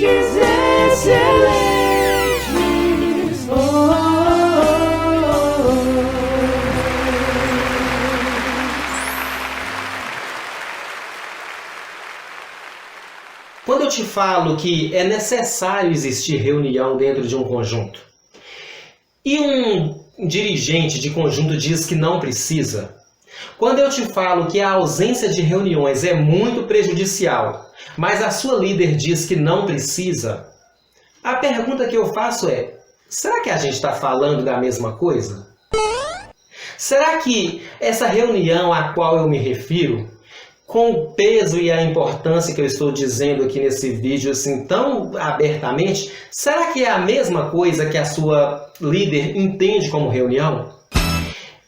excelentes. Quando eu te falo que é necessário existir reunião dentro de um conjunto, e um dirigente de conjunto diz que não precisa, quando eu te falo que a ausência de reuniões é muito prejudicial, mas a sua líder diz que não precisa, a pergunta que eu faço é: será que a gente está falando da mesma coisa? Será que essa reunião a qual eu me refiro, com o peso e a importância que eu estou dizendo aqui nesse vídeo assim tão abertamente, será que é a mesma coisa que a sua líder entende como reunião?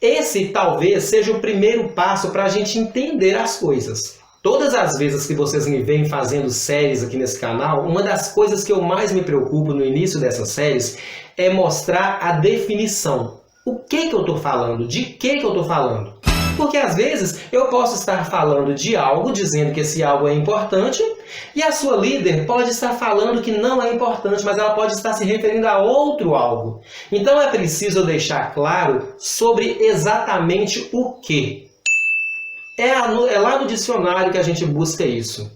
Esse talvez seja o primeiro passo para a gente entender as coisas. Todas as vezes que vocês me veem fazendo séries aqui nesse canal, uma das coisas que eu mais me preocupo no início dessas séries é mostrar a definição. O que eu estou falando? De que eu estou falando? Porque às vezes eu posso estar falando de algo, dizendo que esse algo é importante, e a sua líder pode estar falando que não é importante, mas ela pode estar se referindo a outro algo. Então é preciso deixar claro sobre exatamente o que. É lá no dicionário que a gente busca isso.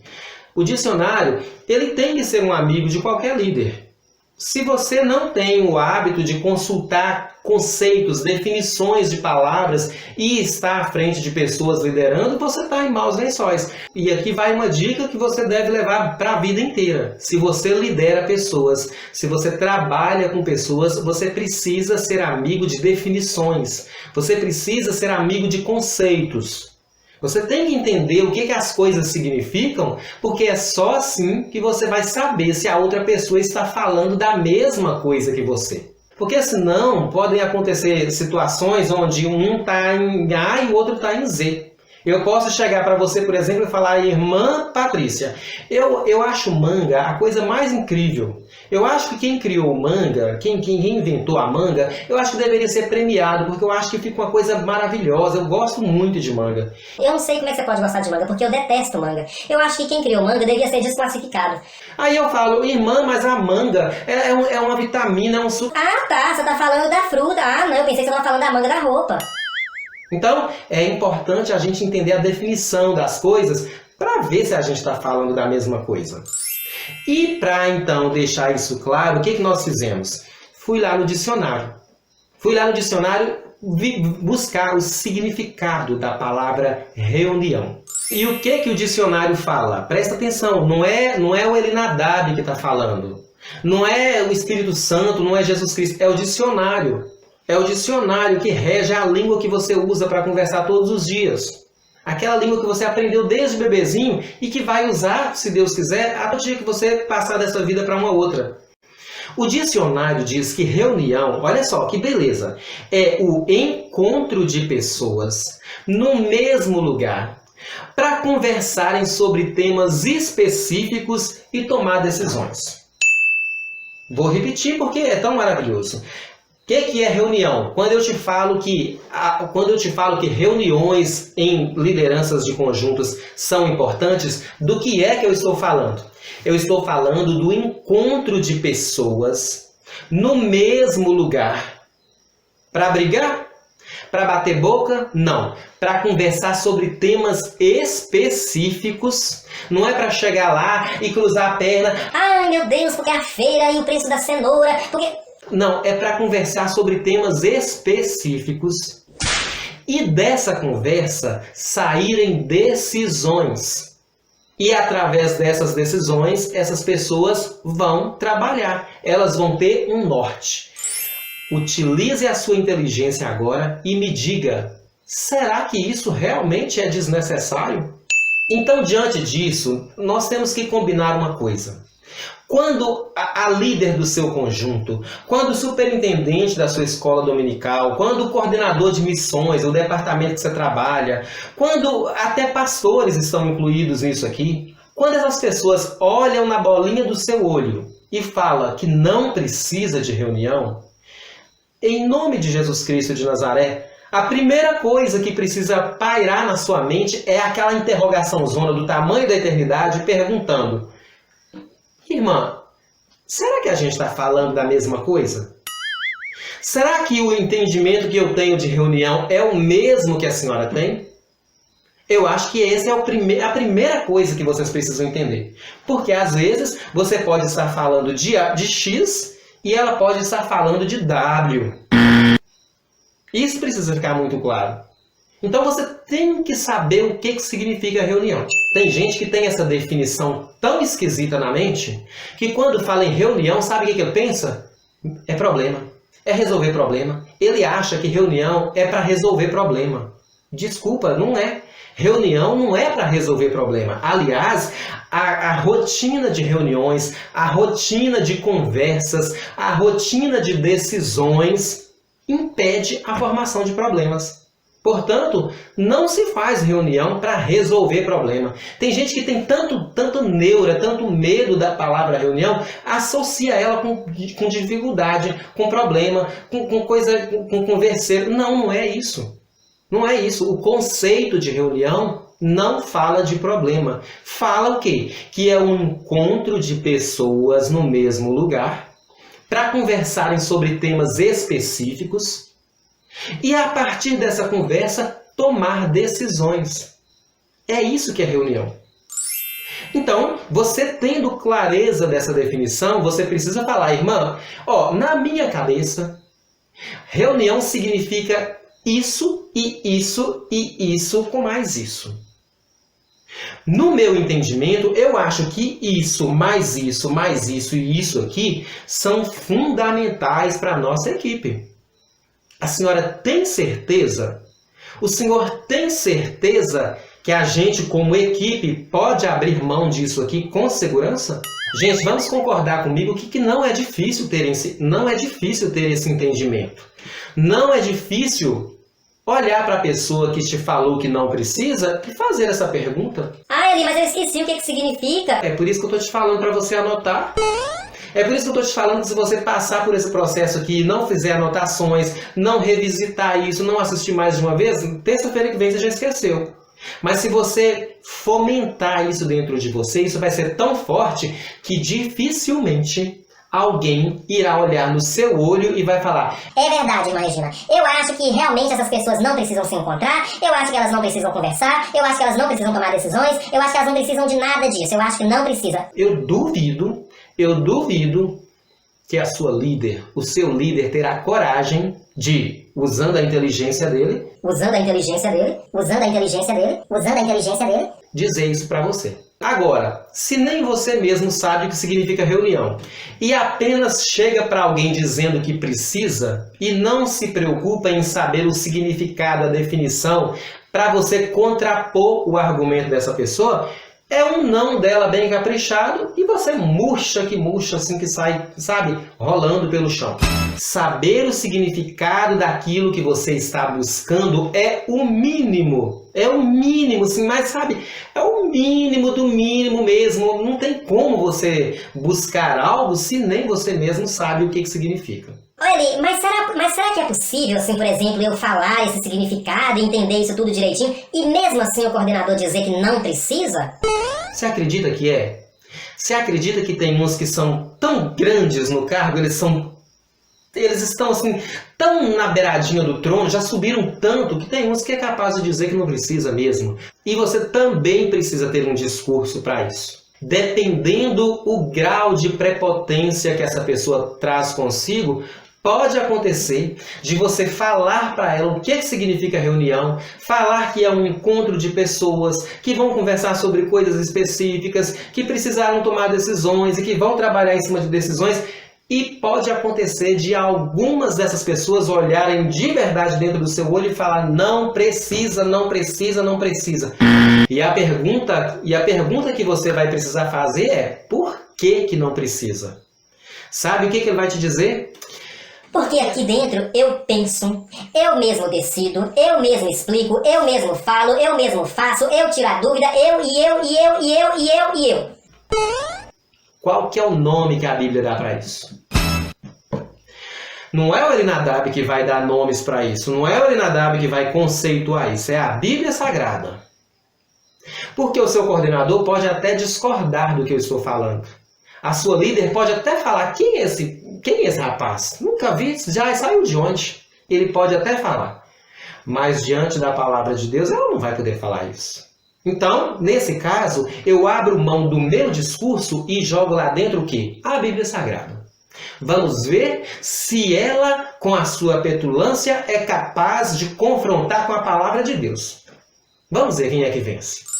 O dicionário, ele tem que ser um amigo de qualquer líder. Se você não tem o hábito de consultar conceitos, definições de palavras e está à frente de pessoas liderando, você está em maus lençóis. E aqui vai uma dica que você deve levar para a vida inteira. Se você lidera pessoas, se você trabalha com pessoas, você precisa ser amigo de definições. Você precisa ser amigo de conceitos. Você tem que entender o que as coisas significam, porque é só assim que você vai saber se a outra pessoa está falando da mesma coisa que você. Porque senão podem acontecer situações onde um está em A e o outro está em Z. Eu posso chegar para você, por exemplo, e falar: irmã Patrícia, eu acho manga a coisa mais incrível. Eu acho que quem criou o manga, quem inventou a manga, eu acho que deveria ser premiado, porque eu acho que fica uma coisa maravilhosa. Eu gosto muito de manga. Eu não sei como é que você pode gostar de manga, porque eu detesto manga. Eu acho que quem criou manga devia ser desclassificado. Aí eu falo: irmã, mas a manga é uma vitamina, é um suco. Ah, tá, você tá falando da fruta. Ah, não, eu pensei que você tava falando da manga da roupa. Então, é importante a gente entender a definição das coisas para ver se a gente está falando da mesma coisa. E para, então, deixar isso claro, o que nós fizemos? Fui lá no dicionário. Buscar o significado da palavra reunião. E o que o dicionário fala? Presta atenção, não é o Elinadab que está falando. Não é o Espírito Santo, não é Jesus Cristo, é o dicionário. É o dicionário que rege a língua que você usa para conversar todos os dias. Aquela língua que você aprendeu desde bebezinho e que vai usar, se Deus quiser, até o dia que você passar dessa vida para uma outra. O dicionário diz que reunião, olha só que beleza, é o encontro de pessoas no mesmo lugar para conversarem sobre temas específicos e tomar decisões. Vou repetir porque é tão maravilhoso. O que é reunião? Quando eu te falo que reuniões em lideranças de conjuntos são importantes, do que é que eu estou falando? Eu estou falando do encontro de pessoas no mesmo lugar. Para brigar? Para bater boca? Não. Para conversar sobre temas específicos. Não é para chegar lá e cruzar a perna. Ai, meu Deus, porque a feira e o preço da cenoura, porque... Não, é para conversar sobre temas específicos e dessa conversa saírem decisões. E através dessas decisões, essas pessoas vão trabalhar, elas vão ter um norte. Utilize a sua inteligência agora e me diga, será que isso realmente é desnecessário? Então, diante disso, nós temos que combinar uma coisa. Quando a líder do seu conjunto, quando o superintendente da sua escola dominical, quando o coordenador de missões, o departamento que você trabalha, quando até pastores estão incluídos nisso aqui, quando essas pessoas olham na bolinha do seu olho e falam que não precisa de reunião, em nome de Jesus Cristo de Nazaré, a primeira coisa que precisa pairar na sua mente é aquela interrogação zona do tamanho da eternidade perguntando: irmã, Será que a gente está falando da mesma coisa? Será que o entendimento que eu tenho de reunião é o mesmo que a senhora tem? Eu acho que essa é a primeira coisa que vocês precisam entender. Porque às vezes você pode estar falando de X e ela pode estar falando de W. Isso precisa ficar muito claro. Então você tem que saber o que significa reunião. Tem gente que tem essa definição tão esquisita na mente que quando fala em reunião, sabe o que ele pensa? É problema. É resolver problema. Ele acha que reunião é para resolver problema. Desculpa, não é. Reunião não é para resolver problema. Aliás, a rotina de reuniões, a rotina de conversas, a rotina de decisões impede a formação de problemas. Portanto, não se faz reunião para resolver problema. Tem gente que tem tanto neura, tanto medo da palavra reunião, associa ela com dificuldade, com problema, com converseiro. Não é isso. Não é isso. O conceito de reunião não fala de problema. Fala o quê? Que é um encontro de pessoas no mesmo lugar para conversarem sobre temas específicos e, a partir dessa conversa, tomar decisões. É isso que é reunião. Então, você tendo clareza dessa definição, você precisa falar, irmã, na minha cabeça, reunião significa isso e isso e isso com mais isso. No meu entendimento, eu acho que isso, mais isso, mais isso e isso aqui são fundamentais para a nossa equipe. A senhora tem certeza? O senhor tem certeza que a gente, como equipe, pode abrir mão disso aqui com segurança? Gente, vamos concordar comigo que não é difícil ter esse entendimento. Não é difícil olhar para a pessoa que te falou que não precisa e fazer essa pergunta. Eli, mas eu esqueci o que significa. É por isso que eu estou te falando para você anotar. É por isso que eu estou te falando que se você passar por esse processo aqui e não fizer anotações, não revisitar isso, não assistir mais de uma vez, terça-feira que vem você já esqueceu. Mas se você fomentar isso dentro de você, isso vai ser tão forte que dificilmente alguém irá olhar no seu olho e vai falar: é verdade, irmã Regina. Eu acho que realmente essas pessoas não precisam se encontrar, eu acho que elas não precisam conversar, eu acho que elas não precisam tomar decisões, eu acho que elas não precisam de nada disso, eu acho que não precisa. Eu duvido que a sua líder, o seu líder terá coragem de, usando a inteligência dele, dizer isso para você. Agora, se nem você mesmo sabe o que significa reunião e apenas chega para alguém dizendo que precisa e não se preocupa em saber o significado, a definição, para você contrapor o argumento dessa pessoa, é um não dela bem caprichado e você murcha, assim que sai, sabe, rolando pelo chão. Saber o significado daquilo que você está buscando é o mínimo. É o mínimo, sim, mas sabe, é o mínimo do mínimo mesmo. Não tem como você buscar algo se nem você mesmo sabe o que significa. Eli, mas será que é possível, assim, por exemplo, eu falar esse significado e entender isso tudo direitinho e mesmo assim o coordenador dizer que não precisa? Você acredita que é? Você acredita que tem uns que são tão grandes no cargo, eles estão assim, tão na beiradinha do trono, já subiram tanto, que tem uns que é capaz de dizer que não precisa mesmo. E você também precisa ter um discurso para isso. Dependendo o grau de prepotência que essa pessoa traz consigo, pode acontecer de você falar para ela o que significa reunião, falar que é um encontro de pessoas que vão conversar sobre coisas específicas, que precisaram tomar decisões e que vão trabalhar em cima de decisões. E pode acontecer de algumas dessas pessoas olharem de verdade dentro do seu olho e falar: não precisa, não precisa, não precisa. E a pergunta que você vai precisar fazer é: por que não precisa? Sabe o que ele vai te dizer? Porque aqui dentro eu penso, eu mesmo decido, eu mesmo explico, eu mesmo falo, eu mesmo faço, eu tiro a dúvida, eu. Qual que é o nome que a Bíblia dá para isso? Não é o Elinadab que vai dar nomes para isso, não é o Elinadab que vai conceituar isso, é a Bíblia Sagrada. Porque o seu coordenador pode até discordar do que eu estou falando. A sua líder pode até falar, quem é esse rapaz? Nunca vi, já saiu de onde? Ele pode até falar. Mas diante da palavra de Deus, ela não vai poder falar isso. Então, nesse caso, eu abro mão do meu discurso e jogo lá dentro o quê? A Bíblia Sagrada. Vamos ver se ela, com a sua petulância, é capaz de confrontar com a palavra de Deus. Vamos ver quem é que vence.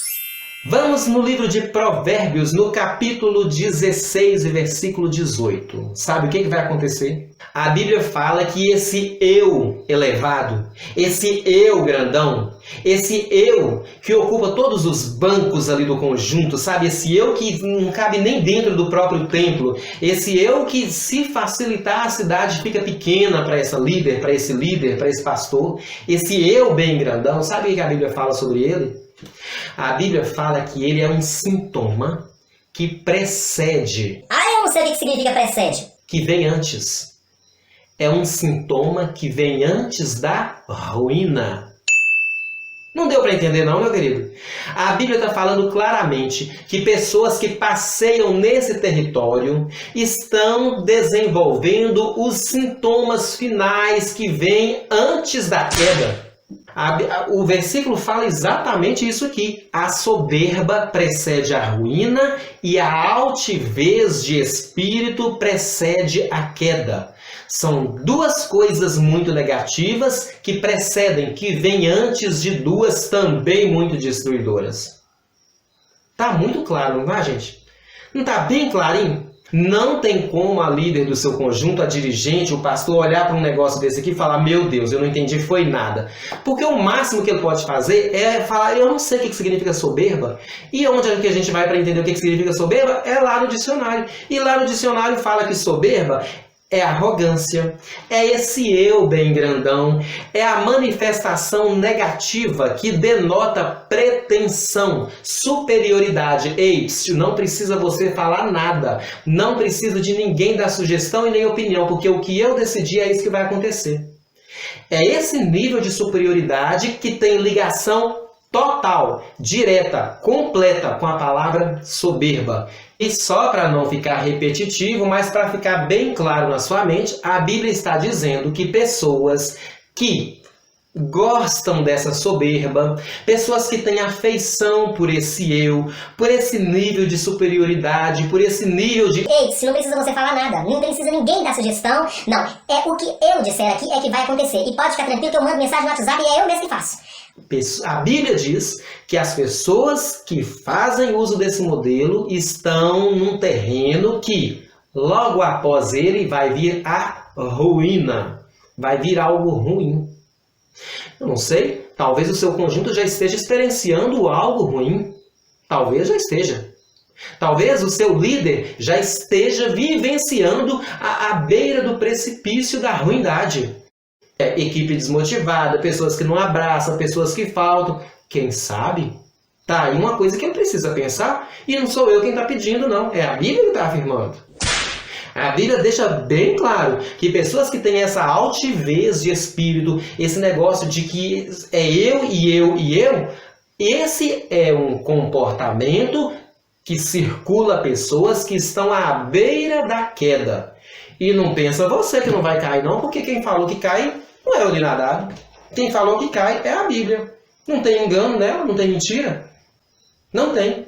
Vamos no livro de Provérbios, no capítulo 16 e versículo 18. Sabe o que vai acontecer? A Bíblia fala que esse eu elevado, esse eu grandão, esse eu que ocupa todos os bancos ali do conjunto, sabe? Esse eu que não cabe nem dentro do próprio templo, esse eu que, se facilitar, a cidade fica pequena para essa líder, para esse pastor, esse eu bem grandão, sabe o que a Bíblia fala sobre ele? A Bíblia fala que ele é um sintoma que precede. Eu não sei o que significa precede. Que vem antes. É um sintoma que vem antes da ruína. Não deu para entender não, meu querido? A Bíblia está falando claramente que pessoas que passeiam nesse território estão desenvolvendo os sintomas finais que vêm antes da queda. O versículo fala exatamente isso aqui. A soberba precede a ruína e a altivez de espírito precede a queda. São duas coisas muito negativas que precedem, que vêm antes de duas também muito destruidoras. Tá muito claro, não tá, gente? Não tá bem clarinho? Não tem como a líder do seu conjunto, a dirigente, o pastor olhar para um negócio desse aqui e falar, meu Deus, eu não entendi, foi nada. Porque o máximo que ele pode fazer é falar, eu não sei o que significa soberba. E onde é que a gente vai para entender o que significa soberba? É lá no dicionário. E lá no dicionário fala que soberba é arrogância, é esse eu bem grandão, é a manifestação negativa que denota pretensão, superioridade. Ei, não precisa você falar nada, não precisa de ninguém dar sugestão e nem opinião, porque o que eu decidi é isso que vai acontecer. É esse nível de superioridade que tem ligação total, direta, completa com a palavra soberba. E só para não ficar repetitivo, mas para ficar bem claro na sua mente, a Bíblia está dizendo que pessoas que gostam dessa soberba, pessoas que têm afeição por esse eu, por esse nível de superioridade, por esse nível de... Ei, se não precisa você falar nada, não precisa ninguém dar sugestão, não, é o que eu disser aqui é que vai acontecer. E pode ficar tranquilo que eu mando mensagem no WhatsApp e é eu mesmo que faço. A Bíblia diz que as pessoas que fazem uso desse modelo estão num terreno que, logo após ele, vai vir a ruína. Vai vir algo ruim. Eu não sei, talvez o seu conjunto já esteja experienciando algo ruim. Talvez já esteja. Talvez o seu líder já esteja vivenciando a beira do precipício da ruindade. Equipe desmotivada, pessoas que não abraçam, pessoas que faltam. Quem sabe? Tá aí uma coisa que ele precisa pensar, e não sou eu quem está pedindo, não. É a Bíblia que está afirmando. A Bíblia deixa bem claro que pessoas que têm essa altivez de espírito, esse negócio de que é eu e eu e eu, esse é um comportamento que circula pessoas que estão à beira da queda. E não pensa você que não vai cair, não, porque quem falou que cai não é o de Nadab. Quem falou que cai é a Bíblia. Não tem engano nela, não tem mentira. Não tem.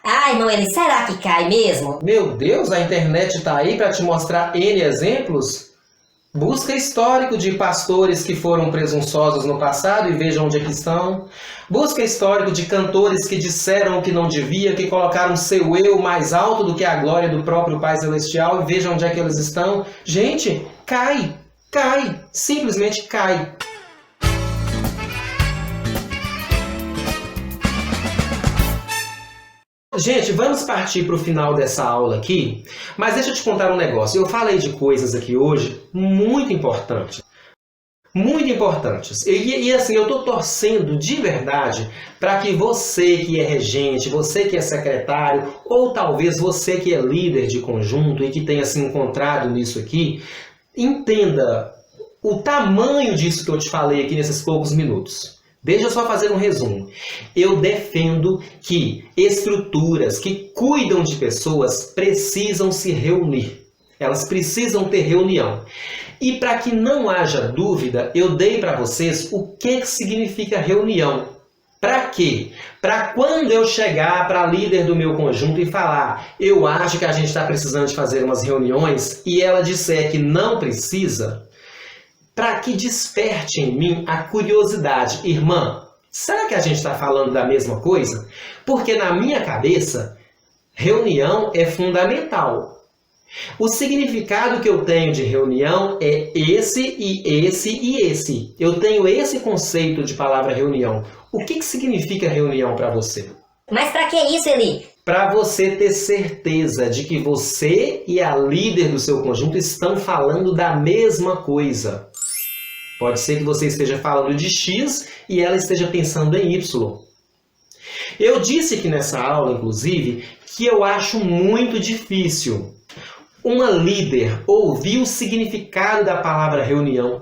Ai, Noeli, será que cai mesmo? Meu Deus, a internet está aí para te mostrar N exemplos. Busca histórico de pastores que foram presunçosos no passado e veja onde é que estão. Busca histórico de cantores que disseram o que não devia, que colocaram seu eu mais alto do que a glória do próprio Pai Celestial e veja onde é que eles estão. Gente, cai, simplesmente cai. Gente, vamos partir para o final dessa aula aqui, mas deixa eu te contar um negócio. Eu falei de coisas aqui hoje muito importantes. Muito importantes. E assim, eu estou torcendo de verdade para que você que é regente, você que é secretário, ou talvez você que é líder de conjunto e que tenha se encontrado nisso aqui, entenda o tamanho disso que eu te falei aqui nesses poucos minutos. Deixa eu só fazer um resumo. Eu defendo que estruturas que cuidam de pessoas precisam se reunir. Elas precisam ter reunião. E para que não haja dúvida, eu dei para vocês o que significa reunião. Para quê? Para quando eu chegar para a líder do meu conjunto e falar, eu acho que a gente está precisando de fazer umas reuniões, e ela disser que não precisa, para que desperte em mim a curiosidade. Irmã, será que a gente está falando da mesma coisa? Porque na minha cabeça, reunião é fundamental. O significado que eu tenho de reunião é esse e esse e esse. Eu tenho esse conceito de palavra reunião. O que significa reunião para você? Mas para que isso, Eli? Para você ter certeza de que você e a líder do seu conjunto estão falando da mesma coisa. Pode ser que você esteja falando de X e ela esteja pensando em Y. Eu disse aqui nessa aula, inclusive, que eu acho muito difícil uma líder ouvir o significado da palavra reunião,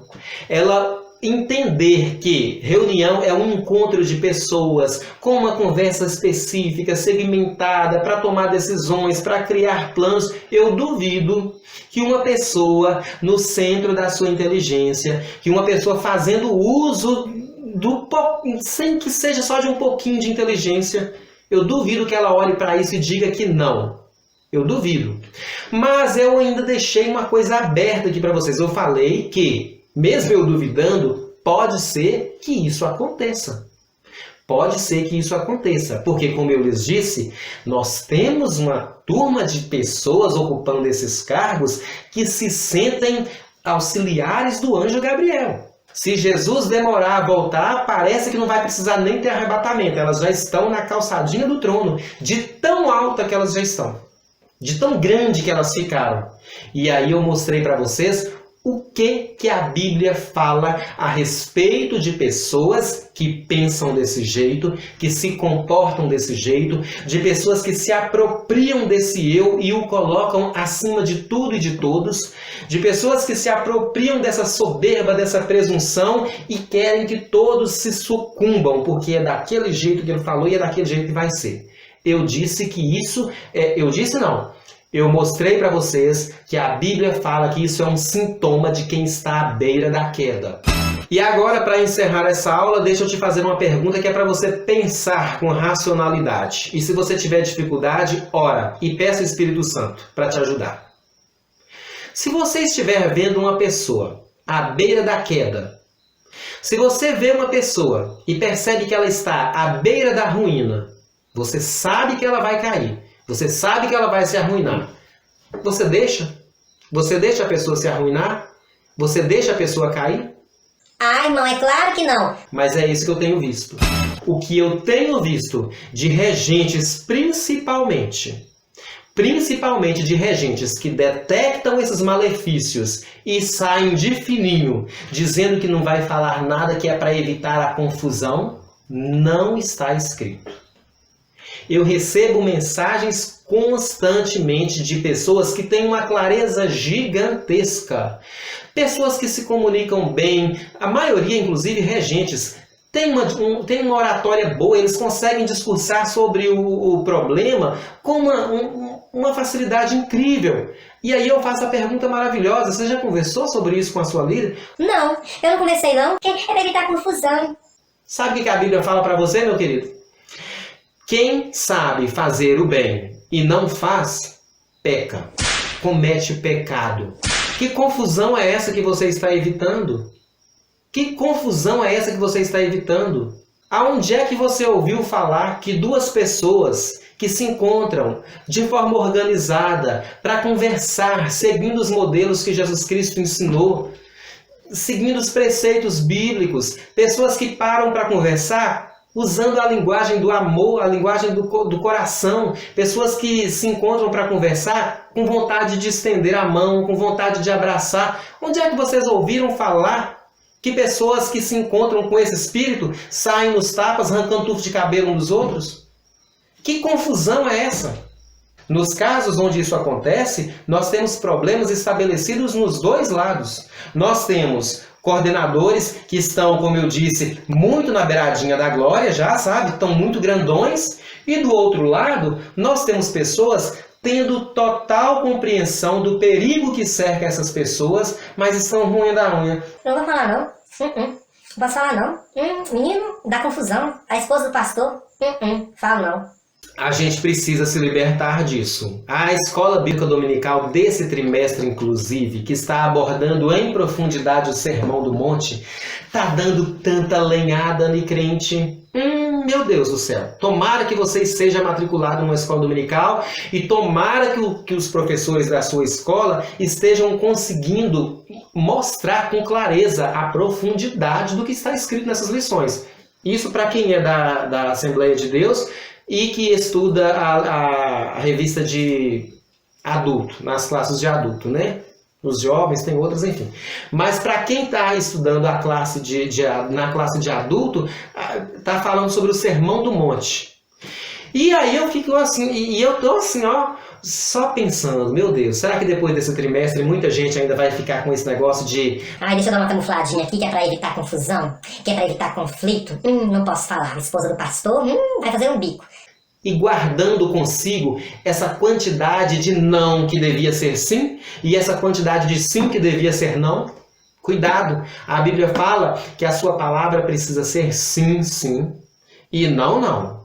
ela entender que reunião é um encontro de pessoas com uma conversa específica, segmentada, para tomar decisões, para criar planos. Eu duvido que uma pessoa no centro da sua inteligência, que uma pessoa fazendo uso sem que seja só de um pouquinho de inteligência, eu duvido que ela olhe para isso e diga que não. Eu duvido. Mas eu ainda deixei uma coisa aberta aqui para vocês. Eu falei que, mesmo eu duvidando, pode ser que isso aconteça. Pode ser que isso aconteça. Porque, como eu lhes disse, nós temos uma turma de pessoas ocupando esses cargos que se sentem auxiliares do anjo Gabriel. Se Jesus demorar a voltar, parece que não vai precisar nem ter arrebatamento. Elas já estão na calçadinha do trono, de tão alta que elas já estão. De tão grande que elas ficaram. E aí eu mostrei para vocês o que a Bíblia fala a respeito de pessoas que pensam desse jeito, que se comportam desse jeito, de pessoas que se apropriam desse eu e o colocam acima de tudo e de todos, de pessoas que se apropriam dessa soberba, dessa presunção e querem que todos se sucumbam, porque é daquele jeito que ele falou e é daquele jeito que vai ser. Eu disse que isso, eu mostrei para vocês que a Bíblia fala que isso é um sintoma de quem está à beira da queda. E agora, para encerrar essa aula, deixa eu te fazer uma pergunta que é para você pensar com racionalidade. E se você tiver dificuldade, ora e peça o Espírito Santo para te ajudar. Se você estiver vendo uma pessoa à beira da queda, se você vê uma pessoa e percebe que ela está à beira da ruína, você sabe que ela vai cair. Você sabe que ela vai se arruinar. Você deixa? Você deixa a pessoa se arruinar? Você deixa a pessoa cair? Ah, irmão, é claro que não. Mas é isso que eu tenho visto. O que eu tenho visto de regentes, principalmente de regentes que detectam esses malefícios e saem de fininho, dizendo que não vai falar nada, que é para evitar a confusão, não está escrito. Eu recebo mensagens constantemente de pessoas que têm uma clareza gigantesca. Pessoas que se comunicam bem, a maioria, inclusive regentes, tem uma oratória boa, eles conseguem discursar sobre o problema com uma facilidade incrível. E aí eu faço a pergunta maravilhosa, você já conversou sobre isso com a sua líder? Não, eu não conversei não, porque é para evitar confusão. Sabe o que a Bíblia fala para você, meu querido? Quem sabe fazer o bem e não faz, peca, comete pecado. Que confusão é essa que você está evitando? Que confusão é essa que você está evitando? Aonde é que você ouviu falar que duas pessoas que se encontram de forma organizada para conversar, seguindo os modelos que Jesus Cristo ensinou, seguindo os preceitos bíblicos, pessoas que param para conversar usando a linguagem do amor, a linguagem do coração, pessoas que se encontram para conversar com vontade de estender a mão, com vontade de abraçar. Onde é que vocês ouviram falar que pessoas que se encontram com esse espírito saem nos tapas, arrancando tufo de cabelo uns dos outros? Que confusão é essa? Nos casos onde isso acontece, nós temos problemas estabelecidos nos dois lados. Nós temos Coordenadores que estão, como eu disse, muito na beiradinha da glória já, sabe? Estão muito grandões. E do outro lado, nós temos pessoas tendo total compreensão do perigo que cerca essas pessoas, mas estão ruim da unha. Eu não vou falar não. Não posso falar não. Menino, dá confusão. A esposa do pastor. Falo não. A gente precisa se libertar disso. A escola bíblica dominical desse trimestre, inclusive, que está abordando em profundidade o Sermão do Monte, tá dando tanta lenhada no crente. Meu Deus do céu. Tomara que você esteja matriculado numa escola dominical e tomara que os professores da sua escola estejam conseguindo mostrar com clareza a profundidade do que está escrito nessas lições. Isso para quem é da Assembleia de Deus e que estuda a revista de adulto, nas classes de adulto, né? Os jovens, tem outras, enfim. Mas para quem está estudando a classe na classe de adulto, está falando sobre o Sermão do Monte. E aí eu fico assim, e eu tô assim, ó, só pensando, meu Deus, será que depois desse trimestre muita gente ainda vai ficar com esse negócio de... Ai, deixa eu dar uma camufladinha aqui, que é pra evitar confusão, que é pra evitar conflito. Não posso falar. A esposa do pastor, vai fazer um bico. E guardando consigo essa quantidade de não que devia ser sim e essa quantidade de sim que devia ser não. Cuidado, a Bíblia fala que a sua palavra precisa ser sim, sim e não, não.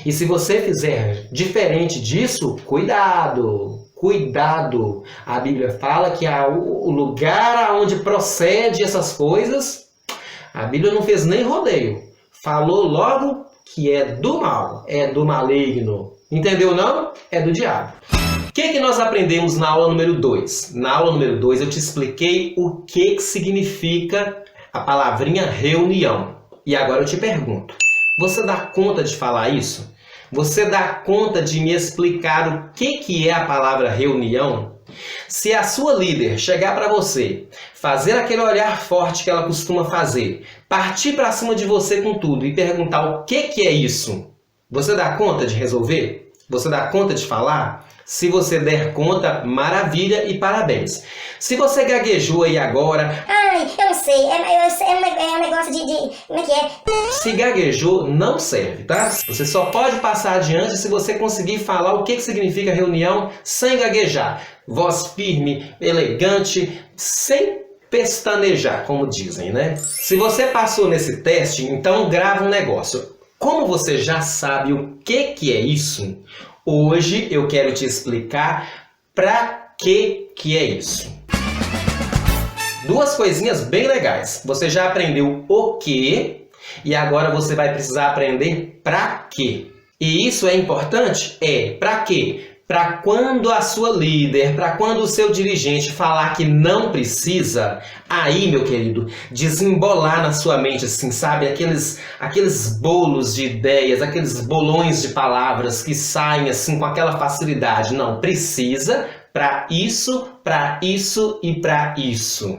E se você fizer diferente disso, cuidado, cuidado. A Bíblia fala que o lugar aonde procede essas coisas, a Bíblia não fez nem rodeio. Falou logo que é do mal, é do maligno. Entendeu não? É do diabo. O que nós aprendemos na aula número 2? Na aula número 2 eu te expliquei o que significa a palavrinha reunião. E agora eu te pergunto, você dá conta de falar isso? Você dá conta de me explicar o que é a palavra reunião? Se a sua líder chegar para você, fazer aquele olhar forte que ela costuma fazer, partir para cima de você com tudo e perguntar o que é isso, você dá conta de resolver? Você dá conta de falar? Se você der conta, maravilha e parabéns. Se você gaguejou aí agora... Ai, eu não sei, é um negócio de... Como é que é? Se gaguejou, não serve, tá? Você só pode passar adiante se você conseguir falar o que significa reunião sem gaguejar. Voz firme, elegante, sem pestanejar, como dizem, né? Se você passou nesse teste, então grava um negócio. Como você já sabe o que é isso, hoje eu quero te explicar para que é isso. Duas coisinhas bem legais. Você já aprendeu o que e agora você vai precisar aprender para quê. E isso é importante? Para quê? Para quando a sua líder, para quando o seu dirigente falar que não precisa, aí, meu querido, desembolar na sua mente, assim, sabe? Aqueles bolos de ideias, aqueles bolões de palavras que saem assim com aquela facilidade. Não, precisa para isso e para isso.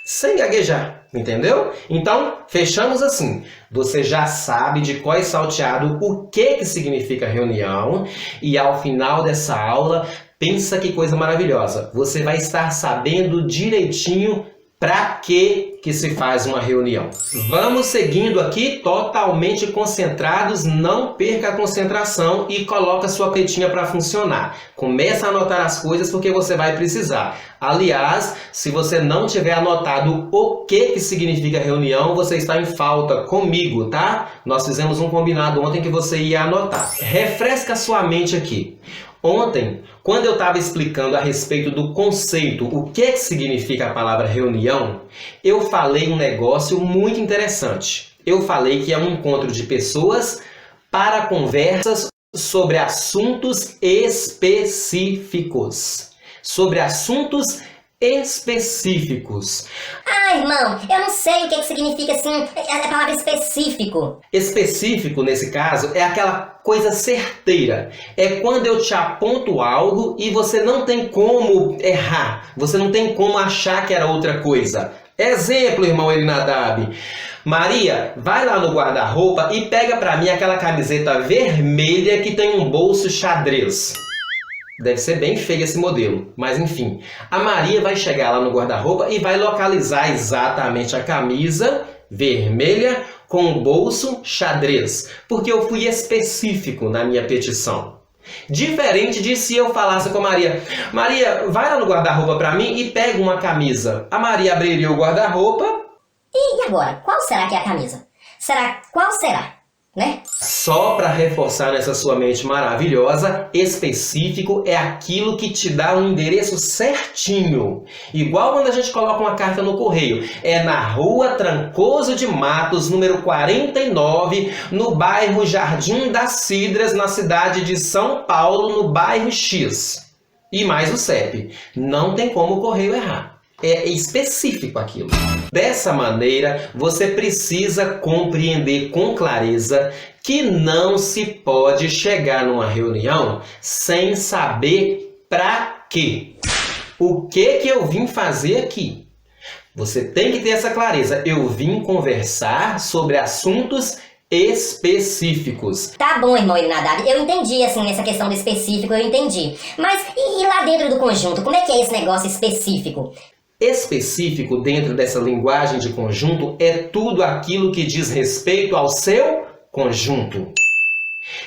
Sem gaguejar, entendeu? Então, fechamos assim. Você já sabe de cor e salteado o que significa reunião e ao final dessa aula, pensa que coisa maravilhosa. Você vai estar sabendo direitinho para que se faz uma reunião. Vamos seguindo aqui totalmente concentrados, não perca a concentração e coloca sua petinha para funcionar. Começa a anotar as coisas porque você vai precisar. Aliás, se você não tiver anotado o que significa reunião, você está em falta comigo, tá? Nós fizemos um combinado ontem que você ia anotar. Refresca sua mente aqui. Ontem, quando eu estava explicando a respeito do conceito, o que significa a palavra reunião, eu falei um negócio muito interessante. Eu falei que é um encontro de pessoas para conversas sobre assuntos específicos. Sobre assuntos específicos. Ah, irmão, eu não sei o que significa assim a palavra específico. Específico, nesse caso, é aquela coisa certeira. É quando eu te aponto algo e você não tem como errar. Você não tem como achar que era outra coisa. Exemplo, irmão Elinadab. Maria, vai lá no guarda-roupa e pega pra mim aquela camiseta vermelha que tem um bolso xadrez. Deve ser bem feio esse modelo, mas enfim. A Maria vai chegar lá no guarda-roupa e vai localizar exatamente a camisa vermelha com o bolso xadrez, porque eu fui específico na minha petição. Diferente de se eu falasse com a Maria: Maria, vai lá no guarda-roupa para mim e pega uma camisa. A Maria abriria o guarda-roupa. E agora, qual será que é a camisa? Qual será? Né? Só para reforçar nessa sua mente maravilhosa, específico é aquilo que te dá um endereço certinho. Igual quando a gente coloca uma carta no correio. É na Rua Trancoso de Matos, número 49, no bairro Jardim das Cidras, na cidade de São Paulo, no bairro X. E mais o CEP. Não tem como o correio errar. É específico aquilo. Dessa maneira, você precisa compreender com clareza que não se pode chegar numa reunião sem saber para quê. O que eu vim fazer aqui? Você tem que ter essa clareza. Eu vim conversar sobre assuntos específicos. Tá bom, irmão Irinadab, eu entendi, assim, essa questão do específico, eu entendi. Mas e lá dentro do conjunto, como é que é esse negócio específico? Específico dentro dessa linguagem de conjunto é tudo aquilo que diz respeito ao seu conjunto.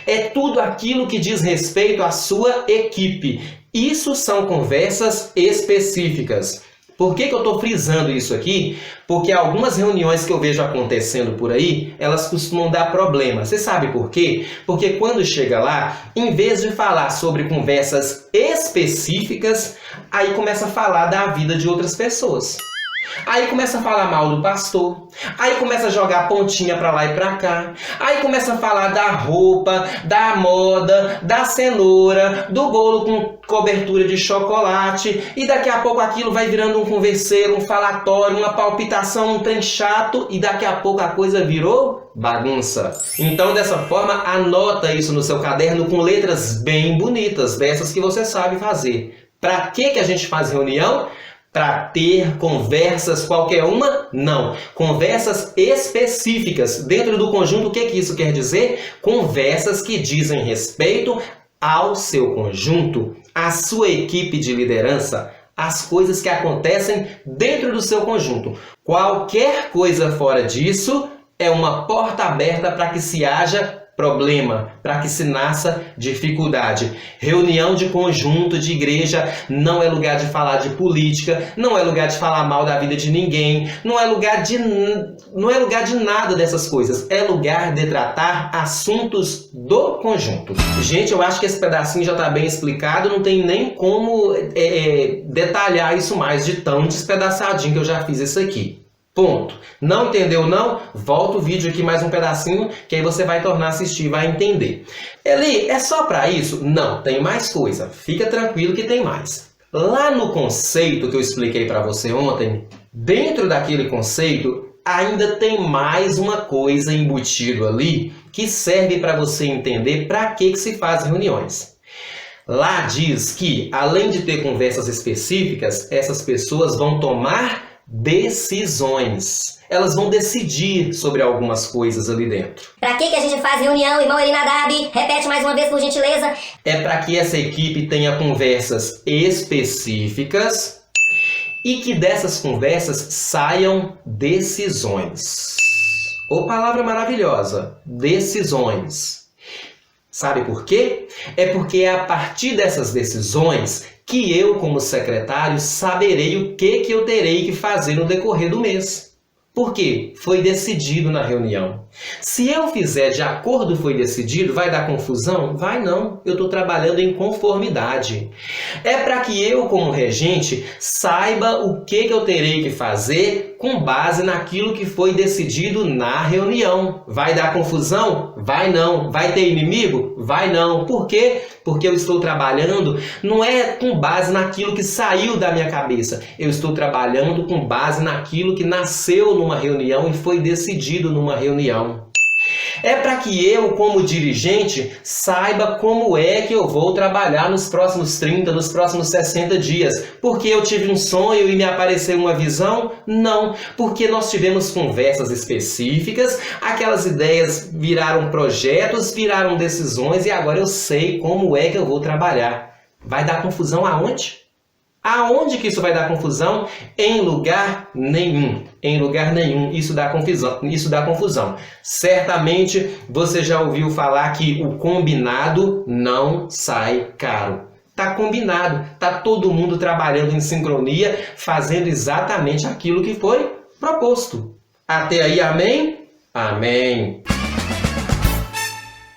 É tudo aquilo que diz respeito à sua equipe. Isso são conversas específicas. Por que eu estou frisando isso aqui? Porque algumas reuniões que eu vejo acontecendo por aí, elas costumam dar problema. Você sabe por quê? Porque quando chega lá, em vez de falar sobre conversas específicas, aí começa a falar da vida de outras pessoas. Aí começa a falar mal do pastor, aí começa a jogar pontinha pra lá e pra cá, aí começa a falar da roupa, da moda, da cenoura, do bolo com cobertura de chocolate, e daqui a pouco aquilo vai virando um converseiro, um falatório, uma palpitação, um trem chato, e daqui a pouco a coisa virou bagunça. Então, dessa forma, anota isso no seu caderno com letras bem bonitas, dessas que você sabe fazer. Pra que a gente faz reunião? Para ter conversas qualquer uma? Não. Conversas específicas. Dentro do conjunto, o que isso quer dizer? Conversas que dizem respeito ao seu conjunto, à sua equipe de liderança, às coisas que acontecem dentro do seu conjunto. Qualquer coisa fora disso é uma porta aberta para que se haja problema, para que se nasça dificuldade. Reunião de conjunto de igreja não é lugar de falar de política, não é lugar de falar mal da vida de ninguém, não é lugar de nada dessas coisas. É lugar de tratar assuntos do conjunto. Gente, eu acho que esse pedacinho já está bem explicado, não tem nem como detalhar isso mais de tão despedaçadinho que eu já fiz isso aqui. Ponto. Não entendeu não? Volta o vídeo aqui mais um pedacinho, que aí você vai tornar a assistir e vai entender. Eli, é só para isso? Não, tem mais coisa. Fica tranquilo que tem mais. Lá no conceito que eu expliquei para você ontem, dentro daquele conceito, ainda tem mais uma coisa embutido ali que serve para você entender para que se faz reuniões. Lá diz que, além de ter conversas específicas, essas pessoas vão tomar decisões. Elas vão decidir sobre algumas coisas ali dentro. Para que a gente faz reunião, irmão Irinadab? Repete mais uma vez, por gentileza. É para que essa equipe tenha conversas específicas e que dessas conversas saiam decisões. Ô, palavra maravilhosa! Decisões. Sabe por quê? É porque é a partir dessas decisões que eu, como secretário, saberei o que eu terei que fazer no decorrer do mês. Por quê? Foi decidido na reunião. Se eu fizer de acordo foi decidido, vai dar confusão? Vai não. Eu estou trabalhando em conformidade. É para que eu, como regente, saiba o que eu terei que fazer com base naquilo que foi decidido na reunião. Vai dar confusão? Vai não. Vai ter inimigo? Vai não. Por quê? Porque eu estou trabalhando não é com base naquilo que saiu da minha cabeça. Eu estou trabalhando com base naquilo que nasceu numa reunião e foi decidido numa reunião. É para que eu, como dirigente, saiba como é que eu vou trabalhar nos próximos 30, nos próximos 60 dias. Porque eu tive um sonho e me apareceu uma visão? Não. Porque nós tivemos conversas específicas, aquelas ideias viraram projetos, viraram decisões e agora eu sei como é que eu vou trabalhar. Vai dar confusão aonde? Aonde que isso vai dar confusão? Em lugar nenhum. Em lugar nenhum isso dá confusão. Isso dá confusão. Certamente você já ouviu falar que o combinado não sai caro. Tá combinado, tá todo mundo trabalhando em sincronia, fazendo exatamente aquilo que foi proposto. Até aí, amém? Amém.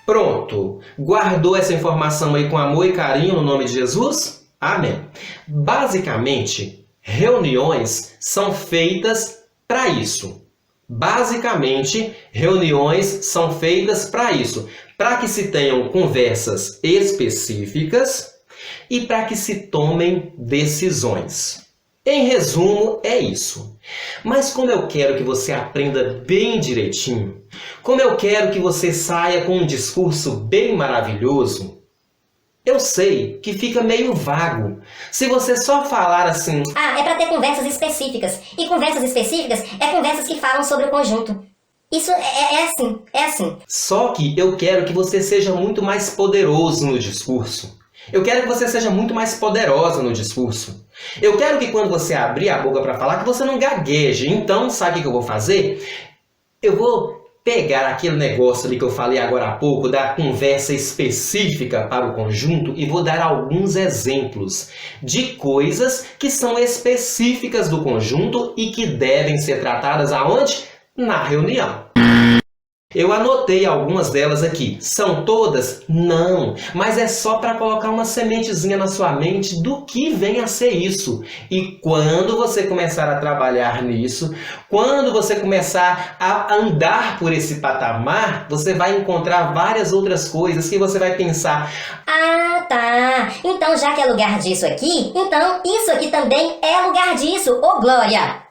Pronto. Guardou essa informação aí com amor e carinho no nome de Jesus? Amém. Basicamente, reuniões são feitas para isso. Basicamente, reuniões são feitas para isso. Para que se tenham conversas específicas e para que se tomem decisões. Em resumo, é isso. Mas como eu quero que você aprenda bem direitinho, como eu quero que você saia com um discurso bem maravilhoso, eu sei que fica meio vago. Se você só falar assim... é para ter conversas específicas. E conversas específicas é conversas que falam sobre o conjunto. Isso é assim. Só que eu quero que você seja muito mais poderoso no discurso. Eu quero que você seja muito mais poderosa no discurso. Eu quero que quando você abrir a boca para falar, que você não gagueje. Então, sabe o que eu vou fazer? Eu vou pegar aquele negócio ali que eu falei agora há pouco, da conversa específica para o conjunto, e vou dar alguns exemplos de coisas que são específicas do conjunto e que devem ser tratadas aonde? Na reunião. Eu anotei algumas delas aqui. São todas? Não. Mas é só para colocar uma sementezinha na sua mente do que vem a ser isso. E quando você começar a trabalhar nisso, quando você começar a andar por esse patamar, você vai encontrar várias outras coisas que você vai pensar: ah, tá. Então já que é lugar disso aqui, então isso aqui também é lugar disso. Ô, glória!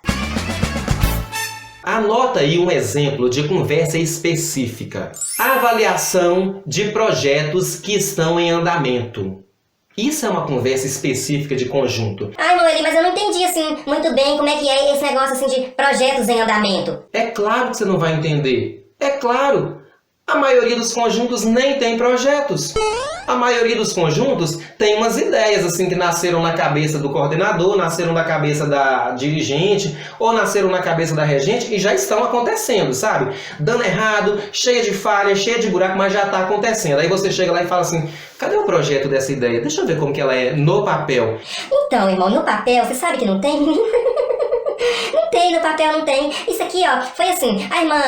Anota aí um exemplo de conversa específica. Avaliação de projetos que estão em andamento. Isso é uma conversa específica de conjunto. Ai, Noeli, mas eu não entendi assim muito bem como é que é esse negócio assim de projetos em andamento. É claro que você não vai entender. É claro. A maioria dos conjuntos nem tem projetos. A maioria dos conjuntos tem umas ideias assim que nasceram na cabeça do coordenador, nasceram na cabeça da dirigente ou nasceram na cabeça da regente e já estão acontecendo, sabe? Dando errado, cheia de falha, cheia de buraco, mas já está acontecendo. Aí você chega lá e fala assim: cadê o projeto dessa ideia? Deixa eu ver como que ela é no papel. Então, irmão, no papel, você sabe que não tem? Não tem, no papel não tem. Isso aqui, ó, foi assim, a irmã,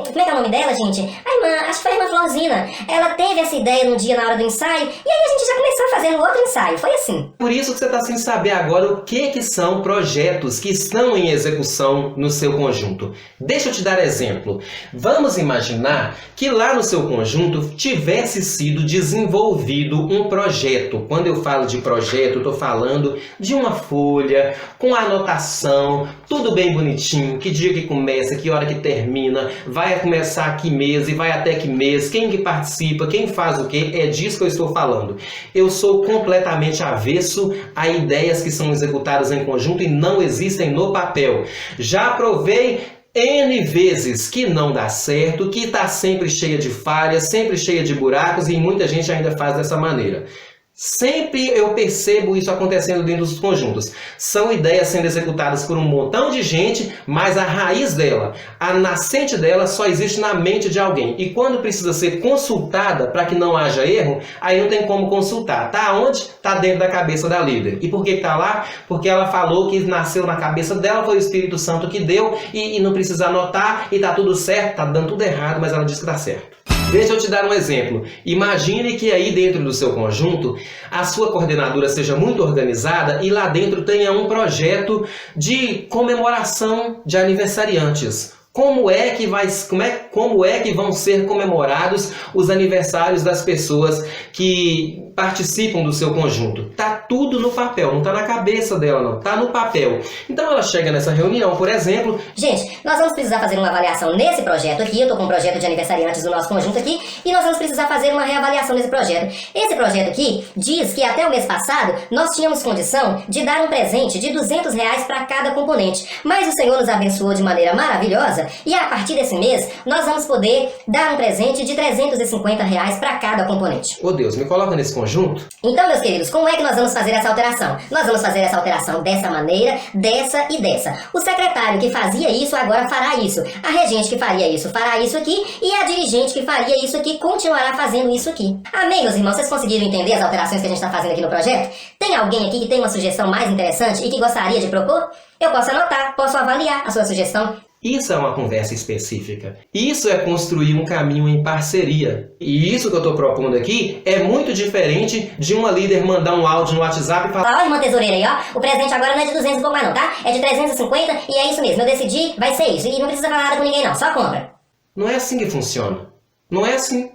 como é que é o nome dela, gente? A irmã, acho que foi a irmã Florzinha. Ela teve essa ideia num dia na hora do ensaio, e aí a gente já começou a fazer no outro ensaio, foi assim. Por isso que você está sem saber agora o que são projetos que estão em execução no seu conjunto. Deixa eu te dar exemplo. Vamos imaginar que lá no seu conjunto tivesse sido desenvolvido um projeto. Quando eu falo de projeto, eu estou falando de uma folha com anotação, tudo bem bonitinho, que dia que começa, que hora que termina, vai começar que mês e vai até que mês, quem que participa, quem faz o quê, é disso que eu estou falando. Eu sou completamente avesso a ideias que são executadas em conjunto e não existem no papel. Já provei N vezes que não dá certo, que está sempre cheia de falhas, sempre cheia de buracos e muita gente ainda faz dessa maneira. Sempre eu percebo isso acontecendo dentro dos conjuntos. São ideias sendo executadas por um montão de gente, mas a raiz dela, a nascente dela só existe na mente de alguém. E quando precisa ser consultada para que não haja erro, aí não tem como consultar. Tá onde? Tá dentro da cabeça da líder. E por que tá lá? Porque ela falou que nasceu na cabeça dela, foi o Espírito Santo que deu, e não precisa anotar, e tá tudo certo, tá dando tudo errado, mas ela diz que tá certo. Deixa eu te dar um exemplo. Imagine que aí dentro do seu conjunto, a sua coordenadora seja muito organizada e lá dentro tenha um projeto de comemoração de aniversariantes. Como é que vão ser comemorados os aniversários das pessoas que participam do seu conjunto? Tá tudo no papel. papel, não está na cabeça dela não, está no papel. Então ela chega nessa reunião, por exemplo... Gente, nós vamos precisar fazer uma avaliação nesse projeto aqui, eu tô com um projeto de aniversariantes do nosso conjunto aqui, e nós vamos precisar fazer uma reavaliação nesse projeto. Esse projeto aqui diz que até o mês passado nós tínhamos condição de dar um presente de R$200 para cada componente, mas o Senhor nos abençoou de maneira maravilhosa e a partir desse mês nós vamos poder dar um presente de R$350 para cada componente. Ô Deus, me coloca nesse conjunto? Então, meus queridos, como é que nós vamos fazer essa alteração? Nós vamos fazer essa alteração dessa maneira, dessa e dessa. O secretário que fazia isso agora fará isso. A regente que faria isso fará isso aqui e a dirigente que faria isso aqui continuará fazendo isso aqui. Amém, meus irmãos? Vocês conseguiram entender as alterações que a gente está fazendo aqui no projeto? Tem alguém aqui que tem uma sugestão mais interessante e que gostaria de propor? Eu posso anotar, posso avaliar a sua sugestão. Isso é uma conversa específica. Isso é construir um caminho em parceria. E isso que eu estou propondo aqui é muito diferente de uma líder mandar um áudio no WhatsApp e falar: ó, irmã tesoureira aí, ó, o presente agora não é de 200 e pouco mais não, tá? É de 350 e é isso mesmo, eu decidi, vai ser isso. E não precisa falar nada com ninguém não, só compra. Não é assim que funciona. Não é assim.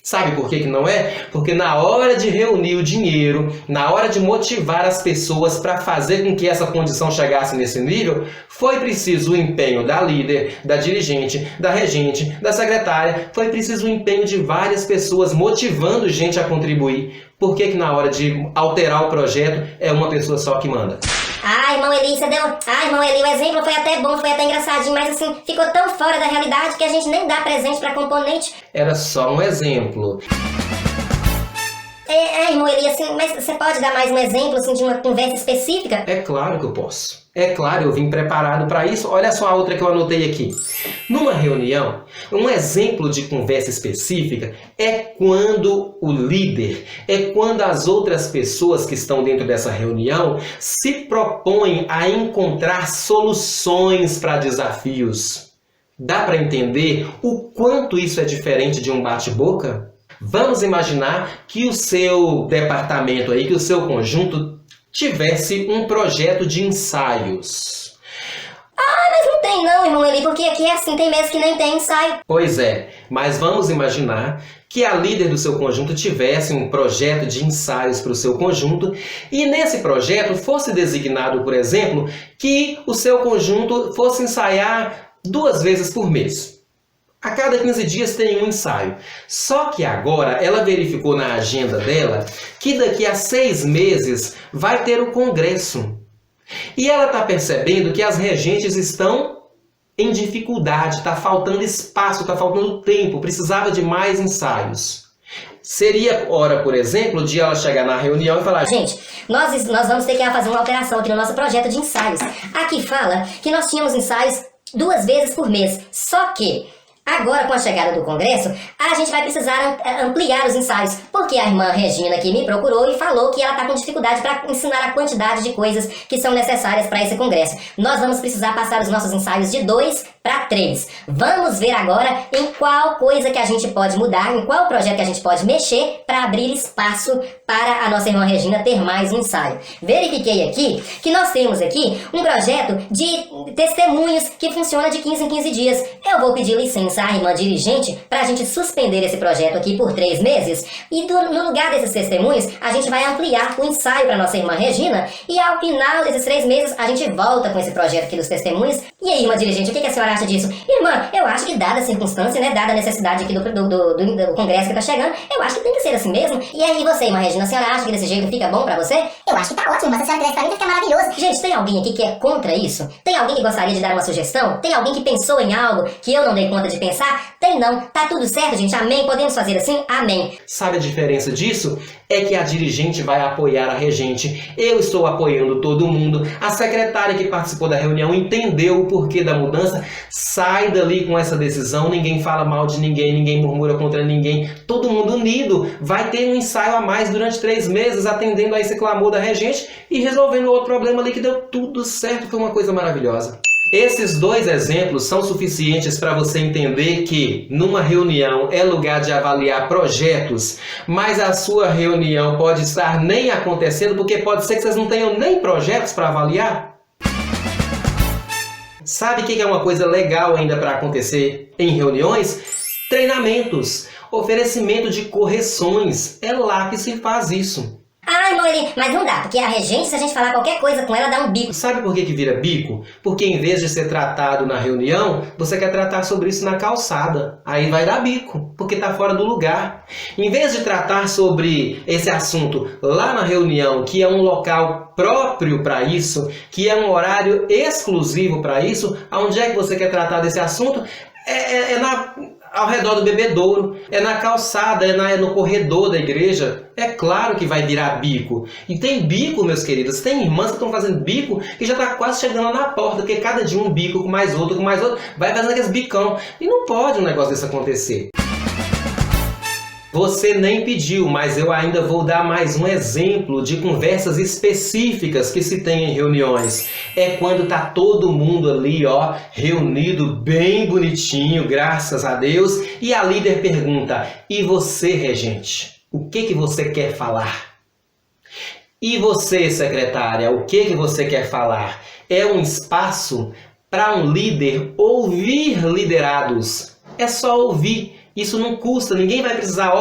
Sabe por que não é? Porque na hora de reunir o dinheiro, na hora de motivar as pessoas para fazer com que essa condição chegasse nesse nível, foi preciso o empenho da líder, da dirigente, da regente, da secretária, foi preciso o empenho de várias pessoas motivando gente a contribuir. Por que na hora de alterar o projeto é uma pessoa só que manda? Irmão Eli, você deu... irmão Eli, o exemplo foi até bom, foi até engraçadinho, mas assim, ficou tão fora da realidade que a gente nem dá presente para componente. Era só um exemplo. Irmão Eli, assim, mas você pode dar mais um exemplo, assim, de uma conversa específica? É claro que eu posso. É claro, eu vim preparado para isso. Olha só a outra que eu anotei aqui. Numa reunião, um exemplo de conversa específica é quando o líder, é quando as outras pessoas que estão dentro dessa reunião se propõem a encontrar soluções para desafios. Dá para entender o quanto isso é diferente de um bate-boca? Vamos imaginar que o seu departamento aí, que o seu conjunto tivesse um projeto de ensaios. Mas não tem não, irmão Eli, porque aqui é assim, tem meses que nem tem ensaio. Pois é, mas vamos imaginar que a líder do seu conjunto tivesse um projeto de ensaios para o seu conjunto e nesse projeto fosse designado, por exemplo, que o seu conjunto fosse ensaiar 2 vezes por mês. A cada 15 dias tem um ensaio. Só que agora ela verificou na agenda dela que daqui a 6 meses vai ter o congresso. E ela está percebendo que as regentes estão em dificuldade, está faltando espaço, está faltando tempo, precisava de mais ensaios. Seria hora, por exemplo, de ela chegar na reunião e falar: gente, nós vamos ter que fazer uma alteração aqui no nosso projeto de ensaios. Aqui fala que nós tínhamos ensaios 2 vezes por mês, só que agora, com a chegada do congresso, a gente vai precisar ampliar os ensaios, porque a irmã Regina aqui me procurou e falou que ela está com dificuldade para ensinar a quantidade de coisas que são necessárias para esse congresso. Nós vamos precisar passar os nossos ensaios de 2 para 3. Vamos ver agora em qual coisa que a gente pode mudar, em qual projeto que a gente pode mexer para abrir espaço para a nossa irmã Regina ter mais um ensaio. Verifiquei aqui que nós temos aqui um projeto de testemunhos que funciona de 15 em 15 dias. Eu vou pedir licença à irmã dirigente para a gente suspender esse projeto aqui por 3 meses e no lugar desses testemunhos a gente vai ampliar o ensaio para nossa irmã Regina e ao final desses 3 meses a gente volta com esse projeto aqui dos testemunhos. E aí, irmã dirigente, o que a senhora acha disso? Irmã, eu acho que dada a circunstância, né, dada a necessidade aqui do congresso que tá chegando, eu acho que tem que ser assim mesmo. E aí você, irmã Regina, a senhora acha que desse jeito fica bom pra você? Eu acho que tá ótimo, mas se a senhora quiser pra mim vai ficar maravilhoso. Gente, tem alguém aqui que é contra isso? Tem alguém que gostaria de dar uma sugestão? Tem alguém que pensou em algo que eu não dei conta de pensar? Tem não. Tá tudo certo, gente? Amém? Podemos fazer assim? Amém. Sabe a diferença disso? É que a dirigente vai apoiar a regente, eu estou apoiando todo mundo, a secretária que participou da reunião entendeu o porquê da mudança, sai dali com essa decisão, ninguém fala mal de ninguém, ninguém murmura contra ninguém, todo mundo unido, vai ter um ensaio a mais durante 3 meses, atendendo a esse clamor da regente e resolvendo outro problema ali que deu tudo certo, foi uma coisa maravilhosa. Esses 2 exemplos são suficientes para você entender que numa reunião é lugar de avaliar projetos, mas a sua reunião pode estar nem acontecendo porque pode ser que vocês não tenham nem projetos para avaliar. Sabe o que é uma coisa legal ainda para acontecer em reuniões? Treinamentos, oferecimento de correções, é lá que se faz isso. Ah, irmão, ele... Mas não dá, porque a regente, se a gente falar qualquer coisa com ela, dá um bico. Sabe por que vira bico? Porque em vez de ser tratado na reunião, você quer tratar sobre isso na calçada. Aí vai dar bico, porque tá fora do lugar. Em vez de tratar sobre esse assunto lá na reunião, que é um local próprio para isso, que é um horário exclusivo para isso, aonde é que você quer tratar desse assunto? Ao redor do bebedouro, é na calçada, é no corredor da igreja. É claro que vai virar bico. E tem bico, meus queridos, tem irmãs que estão fazendo bico que já está quase chegando lá na porta, porque cada dia um bico com mais outro, vai fazendo aqueles bicão. E não pode um negócio desse acontecer. Você nem pediu, mas eu ainda vou dar mais um exemplo de conversas específicas que se tem em reuniões. É quando tá todo mundo ali, ó, reunido bem bonitinho, graças a Deus, e a líder pergunta: "E você, regente, o que você quer falar?" "E você, secretária, o que você quer falar?" É um espaço para um líder ouvir liderados. É só ouvir. Isso não custa, ninguém vai precisar,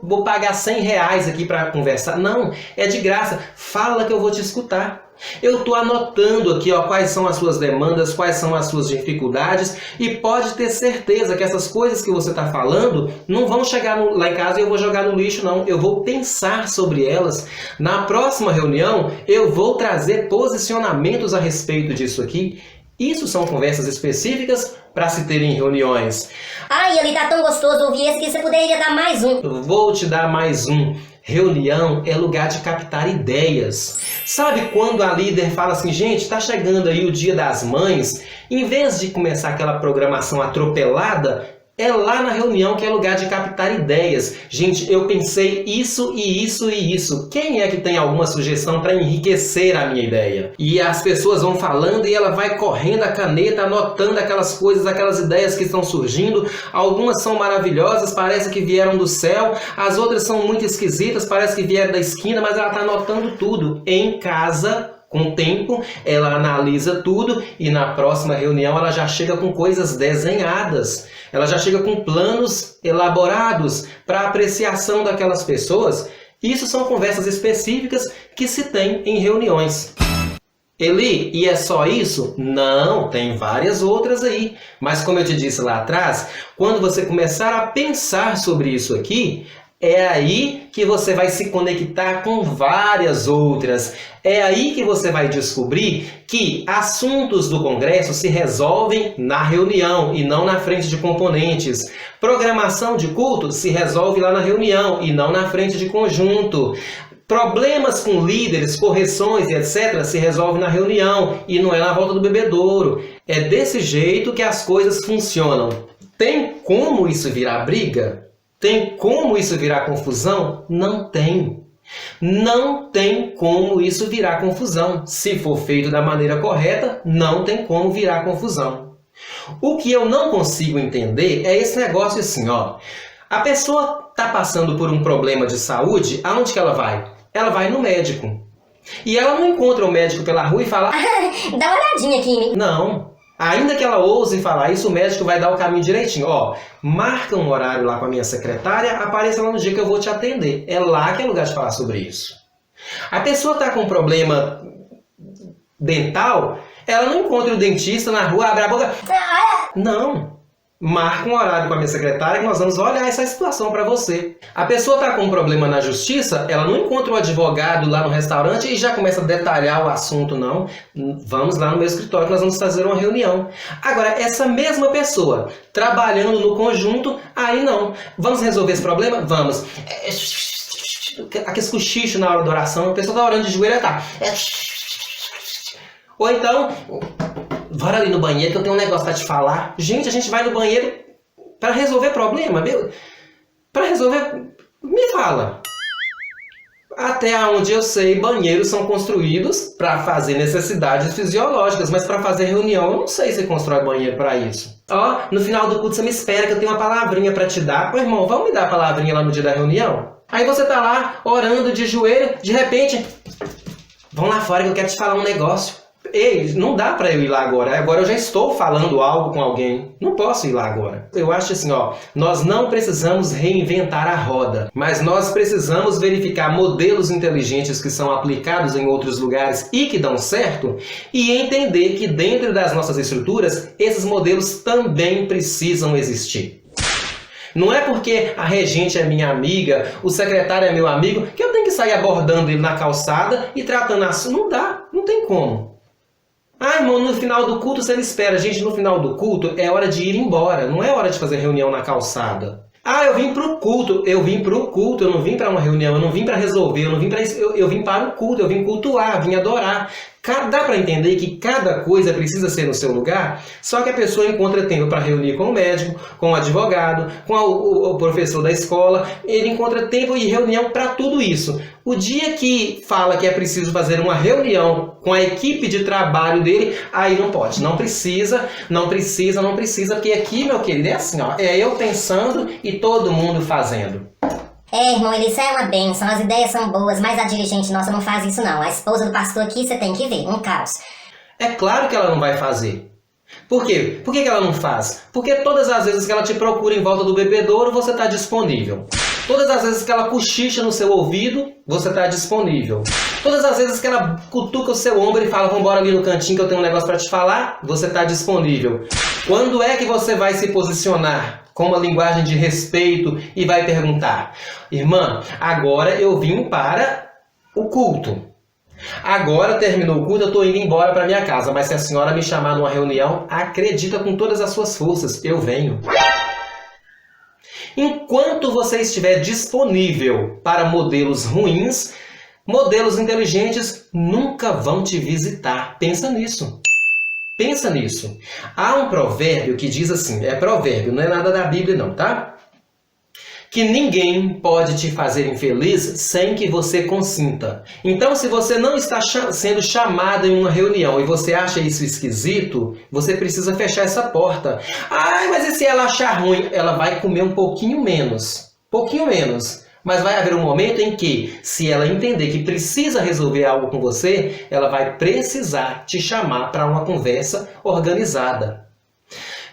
vou pagar R$100 aqui para conversar. Não, é de graça. Fala que eu vou te escutar. Eu estou anotando aqui, ó, quais são as suas demandas, quais são as suas dificuldades, e pode ter certeza que essas coisas que você está falando não vão chegar lá em casa e eu vou jogar no lixo, não. Eu vou pensar sobre elas. Na próxima reunião, eu vou trazer posicionamentos a respeito disso aqui. Isso são conversas específicas para se ter em reuniões. Ai, ele tá tão gostoso ouvir esse que você poderia dar mais um. Eu vou te dar mais um. Reunião é lugar de captar ideias. Sabe quando a líder fala assim: gente, tá chegando aí o Dia das Mães, em vez de começar aquela programação atropelada, é lá na reunião que é lugar de captar ideias. Gente, eu pensei isso e isso e isso. Quem é que tem alguma sugestão para enriquecer a minha ideia? E as pessoas vão falando e ela vai correndo a caneta, anotando aquelas coisas, aquelas ideias que estão surgindo. Algumas são maravilhosas, parece que vieram do céu. As outras são muito esquisitas, parece que vieram da esquina, mas ela está anotando tudo. Em casa, com o tempo, ela analisa tudo e na próxima reunião ela já chega com coisas desenhadas. Ela já chega com planos elaborados para apreciação daquelas pessoas. Isso são conversas específicas que se tem em reuniões. Eli, e é só isso? Não, tem várias outras aí. Mas como eu te disse lá atrás, quando você começar a pensar sobre isso aqui, é aí que você vai se conectar com várias outras. É aí que você vai descobrir que assuntos do Congresso se resolvem na reunião e não na frente de componentes. Programação de culto se resolve lá na reunião e não na frente de conjunto. Problemas com líderes, correções e etc. se resolve na reunião e não é na volta do bebedouro. É desse jeito que as coisas funcionam. Tem como isso virar briga? Tem como isso virar confusão? Não tem. Não tem como isso virar confusão. Se for feito da maneira correta, não tem como virar confusão. O que eu não consigo entender é esse negócio assim, ó. A pessoa está passando por um problema de saúde, aonde que ela vai? Ela vai no médico. E ela não encontra o médico pela rua e fala: dá uma olhadinha aqui em mim. Não. Ainda que ela ouse falar isso, o médico vai dar o caminho direitinho. Ó, marca um horário lá com a minha secretária, apareça lá no dia que eu vou te atender. É lá que é lugar de falar sobre isso. A pessoa está com um problema dental, ela não encontra o dentista na rua, abre a boca. Não. Marca um horário com a minha secretária que nós vamos olhar essa situação para você. A pessoa está com um problema na justiça, ela não encontra o advogado lá no restaurante e já começa a detalhar o assunto, não. Vamos lá no meu escritório que nós vamos fazer uma reunião. Agora, essa mesma pessoa trabalhando no conjunto, aí não. Vamos resolver esse problema? Vamos. Aqueles cochichos na hora da oração, a pessoa está orando de joelho, tá. Ou então, bora ali no banheiro que eu tenho um negócio para te falar. Gente, a gente vai no banheiro para resolver problema, meu. Para resolver, me fala. Até onde eu sei, banheiros são construídos para fazer necessidades fisiológicas, mas para fazer reunião, eu não sei se constrói banheiro para isso. Ó, no final do culto você me espera que eu tenho uma palavrinha para te dar. Ô irmão, vamos me dar a palavrinha lá no dia da reunião? Aí você tá lá orando de joelho, de repente, vão lá fora que eu quero te falar um negócio. ei, não dá para eu ir lá agora. Agora eu já estou falando algo com alguém. Não posso ir lá agora. Eu acho assim, ó, nós não precisamos reinventar a roda, mas nós precisamos verificar modelos inteligentes que são aplicados em outros lugares e que dão certo e entender que dentro das nossas estruturas, esses modelos também precisam existir. Não é porque a regente é minha amiga, o secretário é meu amigo, que eu tenho que sair abordando ele na calçada e tratando assim. Não dá, não tem como. Ah, irmão, no final do culto você espera. Gente, no final do culto é hora de ir embora, não é hora de fazer reunião na calçada. Ah, eu vim pro culto, eu não vim para uma reunião, eu não vim para resolver, eu vim para o culto, eu vim cultuar, vim adorar. Dá para entender que cada coisa precisa ser no seu lugar, só que a pessoa encontra tempo para reunir com o médico, com o advogado, com o professor da escola, ele encontra tempo e reunião para tudo isso. O dia que fala que é preciso fazer uma reunião com a equipe de trabalho dele, aí não pode, não precisa, porque aqui, meu querido, é assim, ó, é eu pensando e todo mundo fazendo. É, irmão, isso é uma bênção, as ideias são boas, mas a dirigente nossa não faz isso não. A esposa do pastor aqui, você tem que ver, um caos. É claro que ela não vai fazer. Por quê? Por que ela não faz? Porque todas as vezes que ela te procura em volta do bebedouro, você está disponível. Todas as vezes que ela cochicha no seu ouvido, você está disponível. Todas as vezes que ela cutuca o seu ombro e fala, vamos embora ali no cantinho que eu tenho um negócio para te falar, você está disponível. Quando é que você vai se posicionar com uma linguagem de respeito e vai perguntar, irmã, agora eu vim para o culto. Agora terminou o culto, eu estou indo embora para minha casa, mas se a senhora me chamar numa reunião, acredita com todas as suas forças, eu venho. Enquanto você estiver disponível para modelos ruins, modelos inteligentes nunca vão te visitar. Pensa nisso. Pensa nisso. Há um provérbio que diz assim, é provérbio, não é nada da Bíblia não, tá? Que ninguém pode te fazer infeliz sem que você consinta. Então, se você não está sendo chamado em uma reunião e você acha isso esquisito, você precisa fechar essa porta. Ai, mas e se ela achar ruim? Ela vai comer um pouquinho menos. Pouquinho menos. Mas vai haver um momento em que, se ela entender que precisa resolver algo com você, ela vai precisar te chamar para uma conversa organizada.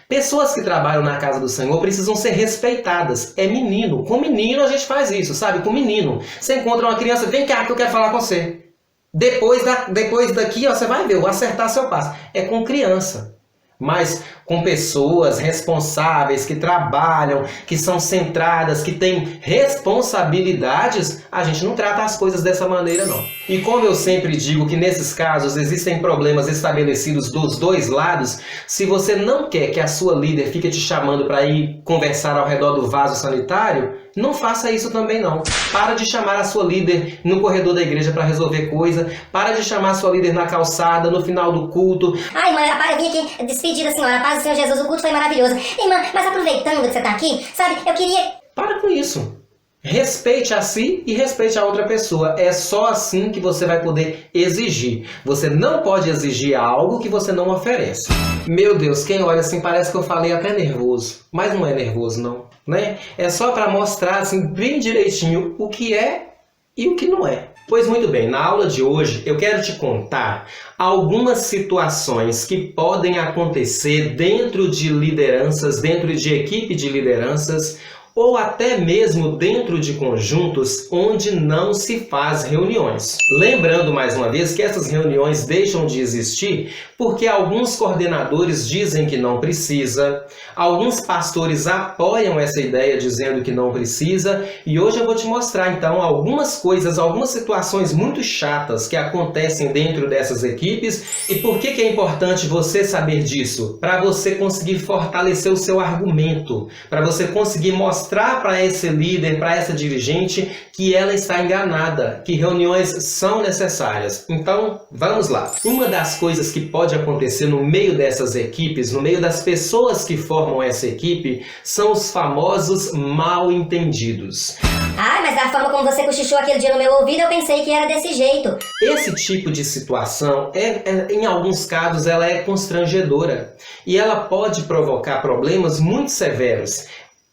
Pessoas que trabalham na casa do Senhor precisam ser respeitadas. É menino. Com menino a gente faz isso, sabe? Com menino. Você encontra uma criança, vem cá que eu quero falar com você. Depois daqui, ó, você vai ver, eu vou acertar seu passo. É com criança. Mas com pessoas responsáveis, que trabalham, que são centradas, que têm responsabilidades, a gente não trata as coisas dessa maneira, não. E como eu sempre digo que nesses casos existem problemas estabelecidos dos dois lados, se você não quer que a sua líder fique te chamando para ir conversar ao redor do vaso sanitário, não faça isso também não. Para de chamar a sua líder no corredor da igreja para resolver coisa, para de chamar a sua líder na calçada, no final do culto. Ai, mãe, rapaz, eu vim aqui despedir da senhora, paz do Senhor Jesus, o culto foi maravilhoso. Irmã, mas aproveitando que você tá aqui, sabe, eu queria... Para com isso. Respeite a si e respeite a outra pessoa. É só assim que você vai poder exigir. Você não pode exigir algo que você não oferece. Meu Deus, quem olha assim parece que eu falei até nervoso. Mas não é nervoso não, né? É só para mostrar assim bem direitinho o que é e o que não é. Pois muito bem, na aula de hoje eu quero te contar algumas situações que podem acontecer dentro de lideranças, dentro de equipe de lideranças, ou até mesmo dentro de conjuntos onde não se faz reuniões. Lembrando mais uma vez que essas reuniões deixam de existir porque alguns coordenadores dizem que não precisa, alguns pastores apoiam essa ideia dizendo que não precisa, e hoje eu vou te mostrar então algumas coisas, algumas situações muito chatas que acontecem dentro dessas equipes e por que é importante você saber disso? Para você conseguir fortalecer o seu argumento, para você conseguir mostrar para esse líder, para essa dirigente, que ela está enganada, que reuniões são necessárias. Então, vamos lá. Uma das coisas que pode acontecer no meio dessas equipes, no meio das pessoas que formam essa equipe, são os famosos mal-entendidos. Ai, mas da forma como você cochichou aquele dia no meu ouvido, eu pensei que era desse jeito. Esse tipo de situação, em alguns casos, ela é constrangedora. E ela pode provocar problemas muito severos.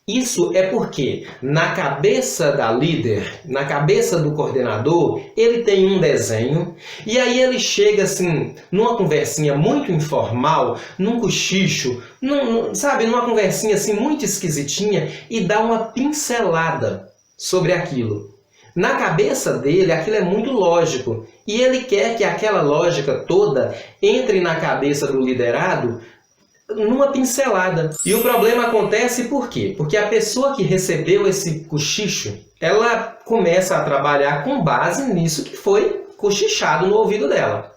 Isso é porque na cabeça da líder, na cabeça do coordenador, ele tem um desenho e aí ele chega assim, numa conversinha muito informal, num cochicho, numa conversinha assim muito esquisitinha e dá uma pincelada sobre aquilo. Na cabeça dele, aquilo é muito lógico e ele quer que aquela lógica toda entre na cabeça do liderado numa pincelada. E o problema acontece por quê? Porque a pessoa que recebeu esse cochicho, ela começa a trabalhar com base nisso que foi cochichado no ouvido dela.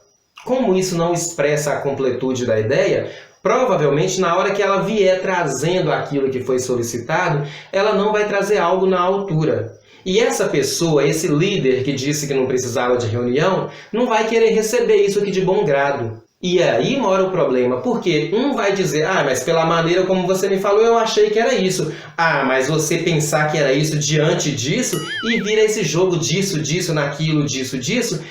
Como isso não expressa a completude da ideia, provavelmente na hora que ela vier trazendo aquilo que foi solicitado, ela não vai trazer algo na altura. E essa pessoa, esse líder que disse que não precisava de reunião, não vai querer receber isso aqui de bom grado. E aí mora o problema, porque um vai dizer, mas pela maneira como você me falou, eu achei que era isso. Mas você pensar que era isso diante disso, e vira esse jogo disso, naquilo, disso,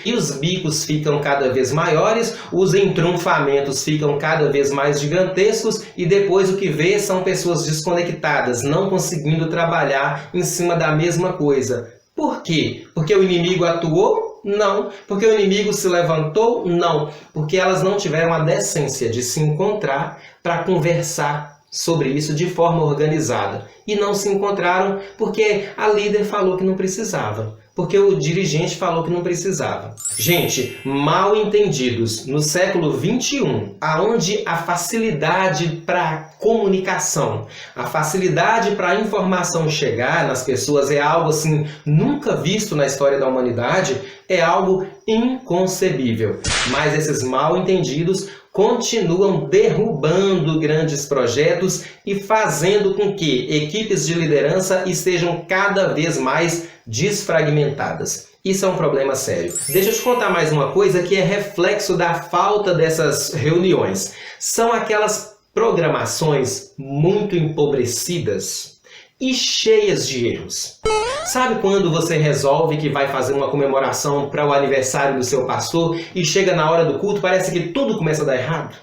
e os bicos ficam cada vez maiores, os entrunfamentos ficam cada vez mais gigantescos, e depois o que vê são pessoas desconectadas, não conseguindo trabalhar em cima da mesma coisa. Por quê? Porque o inimigo atuou? Não. Porque o inimigo se levantou? Não. Porque elas não tiveram a decência de se encontrar para conversar sobre isso de forma organizada. E não se encontraram porque a líder falou que não precisava. Porque o dirigente falou que não precisava. Gente, mal entendidos no século XXI, aonde a facilidade para comunicação, a facilidade para a informação chegar nas pessoas é algo assim nunca visto na história da humanidade, é algo inconcebível. Mas esses mal entendidos continuam derrubando grandes projetos e fazendo com que equipes de liderança estejam cada vez mais desfragmentadas. Isso é um problema sério. Deixa eu te contar mais uma coisa que é reflexo da falta dessas reuniões. São aquelas programações muito empobrecidas e cheias de erros. Sabe quando você resolve que vai fazer uma comemoração para o aniversário do seu pastor e chega na hora do culto, parece que tudo começa a dar errado?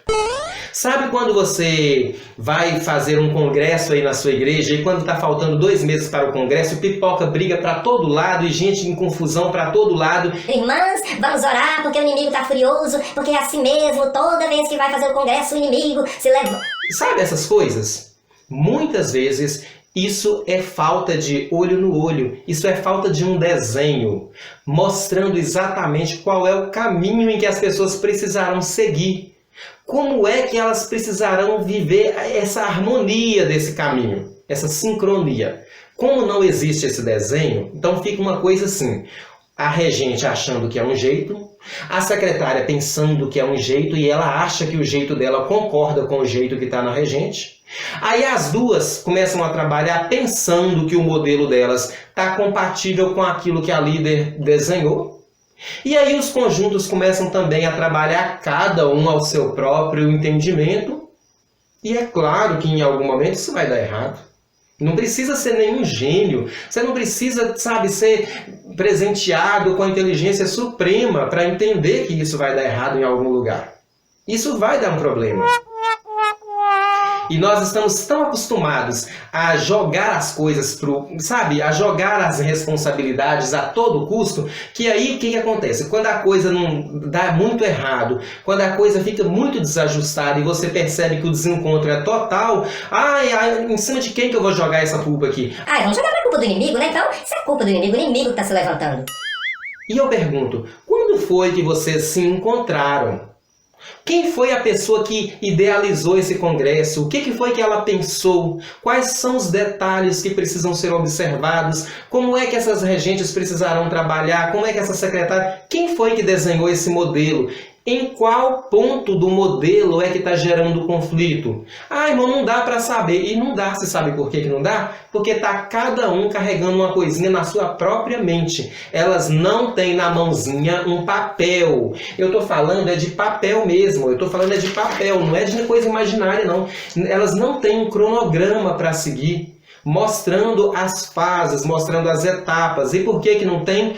Sabe quando você vai fazer um congresso aí na sua igreja e quando está faltando 2 meses para o congresso, pipoca briga para todo lado e gente em confusão para todo lado? Irmãs, vamos orar porque o inimigo está furioso, porque é assim mesmo, toda vez que vai fazer o congresso o inimigo se leva... Sabe essas coisas? Muitas vezes isso é falta de olho no olho, isso é falta de um desenho, mostrando exatamente qual é o caminho em que as pessoas precisarão seguir. Como é que elas precisarão viver essa harmonia desse caminho, essa sincronia? Como não existe esse desenho, então fica uma coisa assim, a regente achando que é um jeito, a secretária pensando que é um jeito e ela acha que o jeito dela concorda com o jeito que está na regente. Aí as duas começam a trabalhar pensando que o modelo delas está compatível com aquilo que a líder desenhou. E aí os conjuntos começam também a trabalhar cada um ao seu próprio entendimento. E é claro que em algum momento isso vai dar errado. Não precisa ser nenhum gênio. Você não precisa, ser presenteado com a inteligência suprema para entender que isso vai dar errado em algum lugar. Isso vai dar um problema. E nós estamos tão acostumados a jogar as coisas a jogar as responsabilidades a todo custo, que aí o que acontece? Quando a coisa não dá muito errado, quando a coisa fica muito desajustada e você percebe que o desencontro é total, em cima de quem que eu vou jogar essa culpa aqui? Vamos jogar pra culpa do inimigo, né? Então, se é culpa do inimigo, o inimigo que tá se levantando. E eu pergunto, quando foi que vocês se encontraram? Quem foi a pessoa que idealizou esse congresso? O que foi que ela pensou? Quais são os detalhes que precisam ser observados? Como é que essas regentes precisarão trabalhar? Como é que essa secretária... Quem foi que desenhou esse modelo? Em qual ponto do modelo é que está gerando conflito? Irmão, não dá para saber. E não dá, você sabe por que não dá? Porque está cada um carregando uma coisinha na sua própria mente. Elas não têm na mãozinha um papel. Eu estou falando de papel mesmo. Eu estou falando de papel, não é de coisa imaginária, não. Elas não têm um cronograma para seguir, mostrando as fases, mostrando as etapas. E por que não tem?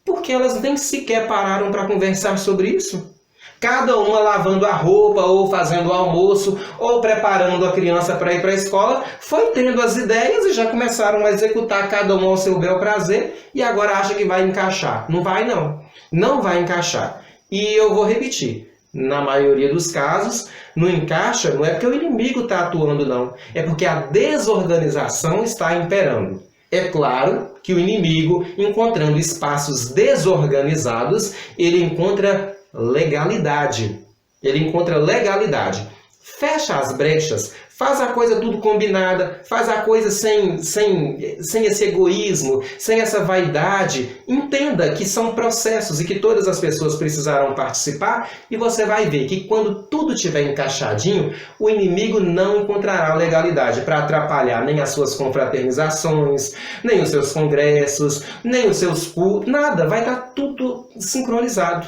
Porque elas nem sequer pararam para conversar sobre isso. Cada uma lavando a roupa, ou fazendo o almoço, ou preparando a criança para ir para a escola, foi tendo as ideias e já começaram a executar cada um ao seu bel prazer e agora acha que vai encaixar. Não vai não. Não vai encaixar. E eu vou repetir. Na maioria dos casos, não encaixa, não é porque o inimigo está atuando não. É porque a desorganização está imperando. É claro que o inimigo, encontrando espaços desorganizados, ele encontra legalidade. Ele encontra legalidade. Fecha as brechas, faz a coisa tudo combinada, faz a coisa sem esse egoísmo, sem essa vaidade. Entenda que são processos e que todas as pessoas precisarão participar e você vai ver que quando tudo estiver encaixadinho, o inimigo não encontrará legalidade para atrapalhar nem as suas confraternizações, nem os seus congressos, nem os seus cultos, nada, vai estar tudo sincronizado.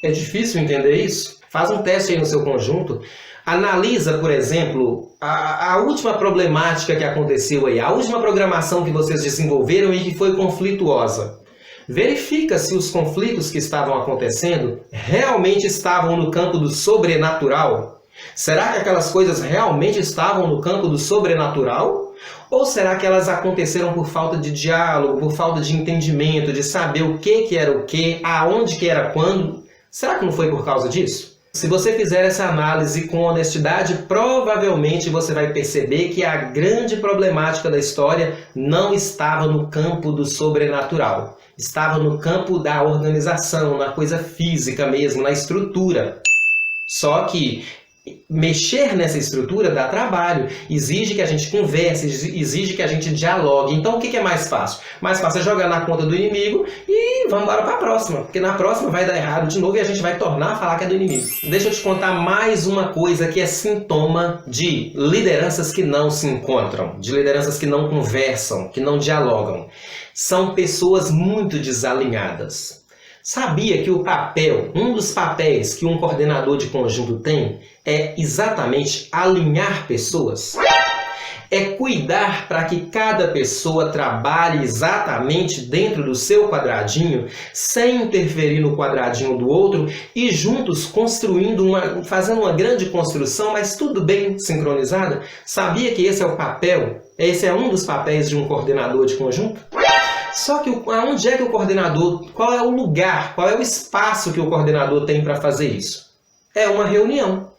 É difícil entender isso? Faz um teste aí no seu conjunto. Analisa, por exemplo, a última problemática que aconteceu aí, a última programação que vocês desenvolveram e que foi conflituosa. Verifica se os conflitos que estavam acontecendo realmente estavam no campo do sobrenatural. Será que aquelas coisas realmente estavam no campo do sobrenatural? Ou será que elas aconteceram por falta de diálogo, por falta de entendimento, de saber o que era o que, aonde que era quando? Será que não foi por causa disso? Se você fizer essa análise com honestidade, provavelmente você vai perceber que a grande problemática da história não estava no campo do sobrenatural. Estava no campo da organização, na coisa física mesmo, na estrutura. Só que mexer nessa estrutura dá trabalho, exige que a gente converse, exige que a gente dialogue. Então o que é mais fácil? Mais fácil é jogar na conta do inimigo e vamos embora para a próxima, porque na próxima vai dar errado de novo e a gente vai tornar a falar que é do inimigo. Deixa eu te contar mais uma coisa que é sintoma de lideranças que não se encontram, de lideranças que não conversam, que não dialogam. São pessoas muito desalinhadas. Sabia que um dos papéis que um coordenador de conjunto tem é exatamente alinhar pessoas? É cuidar para que cada pessoa trabalhe exatamente dentro do seu quadradinho, sem interferir no quadradinho do outro e juntos fazendo uma grande construção, mas tudo bem sincronizado? Sabia que esse é o papel? Esse é um dos papéis de um coordenador de conjunto? Só que aonde é que o coordenador, qual é o lugar, qual é o espaço que o coordenador tem para fazer isso? É uma reunião.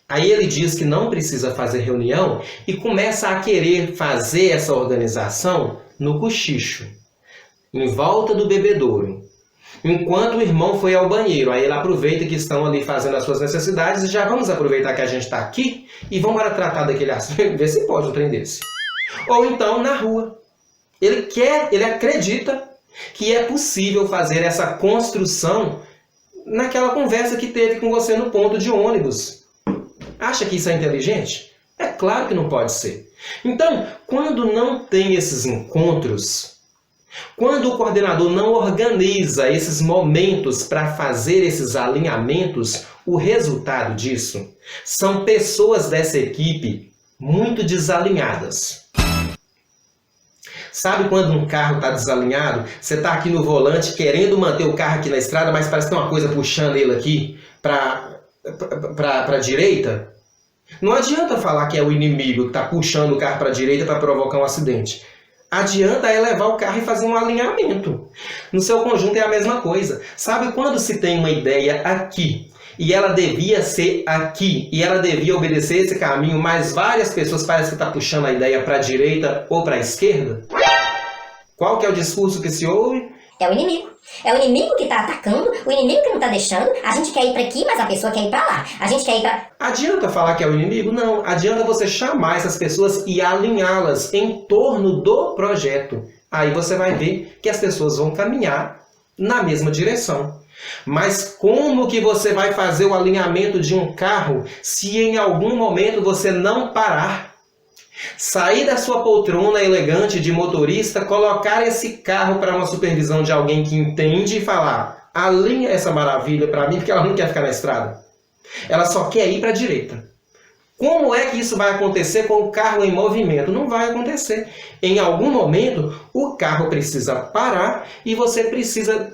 Aí ele diz que não precisa fazer reunião e começa a querer fazer essa organização no cochicho, em volta do bebedouro. Enquanto o irmão foi ao banheiro, aí ele aproveita que estão ali fazendo as suas necessidades e já vamos aproveitar que a gente está aqui e vamos tratar daquele assunto, ver se pode um trem desse. Ou então na rua. Ele acredita que é possível fazer essa construção naquela conversa que teve com você no ponto de ônibus. Acha que isso é inteligente? É claro que não pode ser. Então, quando não tem esses encontros, quando o coordenador não organiza esses momentos para fazer esses alinhamentos, o resultado disso são pessoas dessa equipe muito desalinhadas. Sabe quando um carro está desalinhado? Você está aqui no volante querendo manter o carro aqui na estrada, mas parece que tem uma coisa puxando ele aqui para a direita? Não adianta falar que é o inimigo que está puxando o carro para a direita para provocar um acidente. Adianta é levar o carro e fazer um alinhamento. No seu conjunto é a mesma coisa. Sabe quando se tem uma ideia aqui e ela devia ser aqui e ela devia obedecer esse caminho, mas várias pessoas parecem que estão puxando a ideia para a direita ou para a esquerda? Qual que é o discurso que se ouve? É o inimigo. É o inimigo que está atacando, o inimigo que não está deixando. A gente quer ir para aqui, mas a pessoa quer ir para lá. A gente quer ir para... Adianta falar que é o inimigo? Não. Adianta você chamar essas pessoas e alinhá-las em torno do projeto. Aí você vai ver que as pessoas vão caminhar na mesma direção. Mas como que você vai fazer o alinhamento de um carro se em algum momento você não parar? Sair da sua poltrona elegante de motorista, colocar esse carro para uma supervisão de alguém que entende e falar: alinha essa maravilha para mim, porque ela não quer ficar na estrada. Ela só quer ir para a direita. Como é que isso vai acontecer com o carro em movimento? Não vai acontecer. Em algum momento, o carro precisa parar e você precisa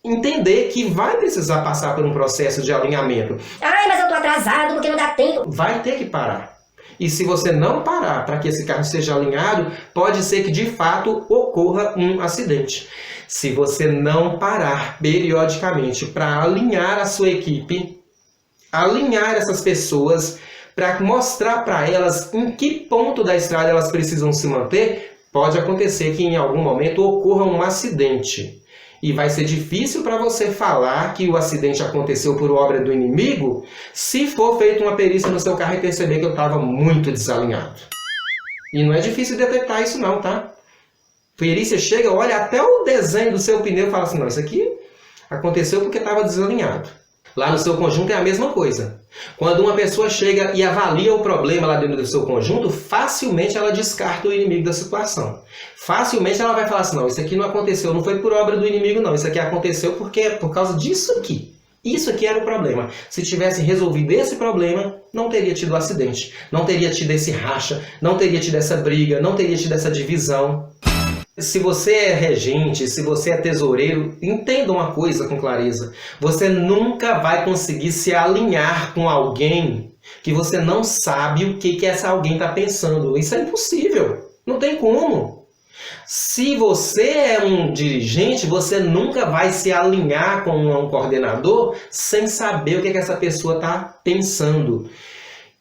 entender que vai precisar passar por um processo de alinhamento. Ai, mas eu tô atrasado porque não dá tempo. Vai ter que parar. E se você não parar para que esse carro seja alinhado, pode ser que de fato ocorra um acidente. Se você não parar periodicamente para alinhar a sua equipe, alinhar essas pessoas, para mostrar para elas em que ponto da estrada elas precisam se manter, pode acontecer que em algum momento ocorra um acidente. E vai ser difícil para você falar que o acidente aconteceu por obra do inimigo se for feita uma perícia no seu carro e perceber que eu estava muito desalinhado. E não é difícil detectar isso não, tá? Perícia chega, olha até o desenho do seu pneu e fala assim, não, isso aqui aconteceu porque estava desalinhado. Lá no seu conjunto é a mesma coisa. Quando uma pessoa chega e avalia o problema lá dentro do seu conjunto, facilmente ela descarta o inimigo da situação. Facilmente ela vai falar assim, não, isso aqui não aconteceu, não foi por obra do inimigo não, isso aqui aconteceu porque é por causa disso aqui. Isso aqui era o problema. Se tivesse resolvido esse problema, não teria tido acidente, não teria tido esse racha, não teria tido essa briga, não teria tido essa divisão. Se você é regente, se você é tesoureiro, entenda uma coisa com clareza. Você nunca vai conseguir se alinhar com alguém que você não sabe o que essa alguém está pensando. Isso é impossível. Não tem como. Se você é um dirigente, você nunca vai se alinhar com um coordenador sem saber o que essa pessoa está pensando.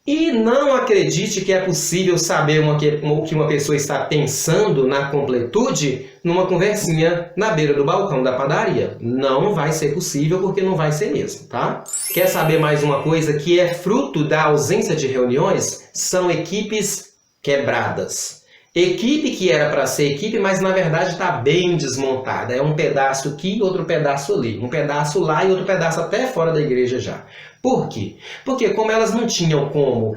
E não acredite que é possível saber o que uma pessoa está pensando na completude numa conversinha na beira do balcão da padaria. Não vai ser possível porque não vai ser mesmo, tá? Quer saber mais uma coisa que é fruto da ausência de reuniões? São equipes quebradas. Equipe que era para ser equipe, mas na verdade está bem desmontada. É um pedaço aqui e outro pedaço ali. Um pedaço lá e outro pedaço até fora da igreja já. Por quê? Porque como elas não tinham como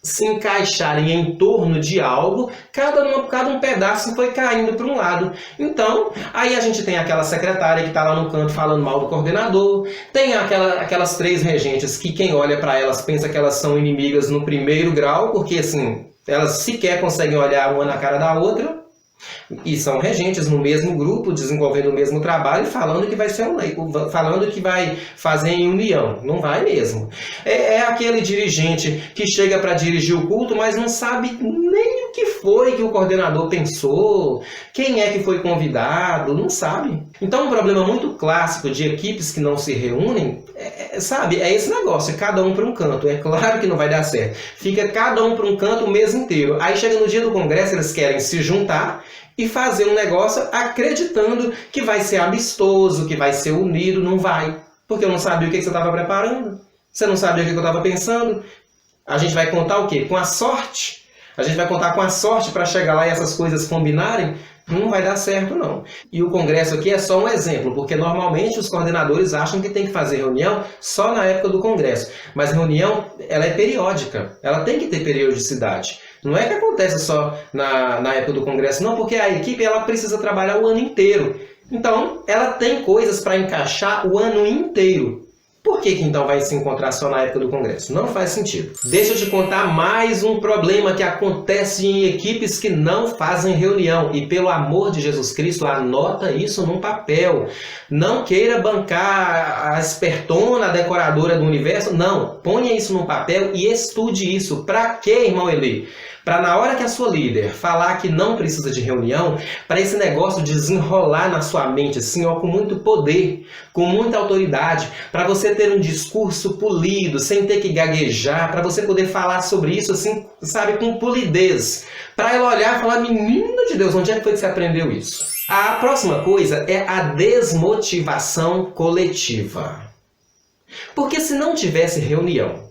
se encaixarem em torno de algo, cada um pedaço foi caindo para um lado. Então, aí a gente tem aquela secretária que está lá no canto falando mal do coordenador, tem aquelas 3 regentes que quem olha para elas pensa que elas são inimigas no primeiro grau, porque assim, elas sequer conseguem olhar uma na cara da outra, e são regentes no mesmo grupo, desenvolvendo o mesmo trabalho, falando que vai ser falando que vai fazer em união. Não vai mesmo. É aquele dirigente que chega para dirigir o culto, mas não sabe nem o que foi que o coordenador pensou, quem é que foi convidado, não sabe. Então um problema muito clássico de equipes que não se reúnem, é esse negócio, cada um para um canto. É claro que não vai dar certo. Fica cada um para um canto o mês inteiro. Aí chega no dia do congresso, eles querem se juntar e fazer um negócio acreditando que vai ser amistoso, que vai ser unido. Não vai. Porque eu não sabia o que você estava preparando. Você não sabia o que eu estava pensando. A gente vai contar o quê? Com a sorte. A gente vai contar com a sorte para chegar lá e essas coisas combinarem. Não vai dar certo, não. E o congresso aqui é só um exemplo, porque normalmente os coordenadores acham que tem que fazer reunião só na época do congresso. Mas a reunião, ela é periódica. Ela tem que ter periodicidade. Não é que acontece só na época do congresso, não, porque a equipe ela precisa trabalhar o ano inteiro. Então, ela tem coisas para encaixar o ano inteiro. Por que então vai se encontrar só na época do congresso? Não faz sentido. Deixa eu te contar mais um problema que acontece em equipes que não fazem reunião. E pelo amor de Jesus Cristo, anota isso num papel. Não queira bancar a espertona, a decoradora do universo. Não, ponha isso num papel e estude isso. Para quê, irmão Eli? Para na hora que a sua líder falar que não precisa de reunião, para esse negócio desenrolar na sua mente, assim, ó, com muito poder, com muita autoridade, para você ter um discurso polido, sem ter que gaguejar, para você poder falar sobre isso, assim, sabe, com polidez. Para ela olhar e falar, menina de Deus, onde é que foi que você aprendeu isso? A próxima coisa é a desmotivação coletiva. Porque se não tivesse reunião,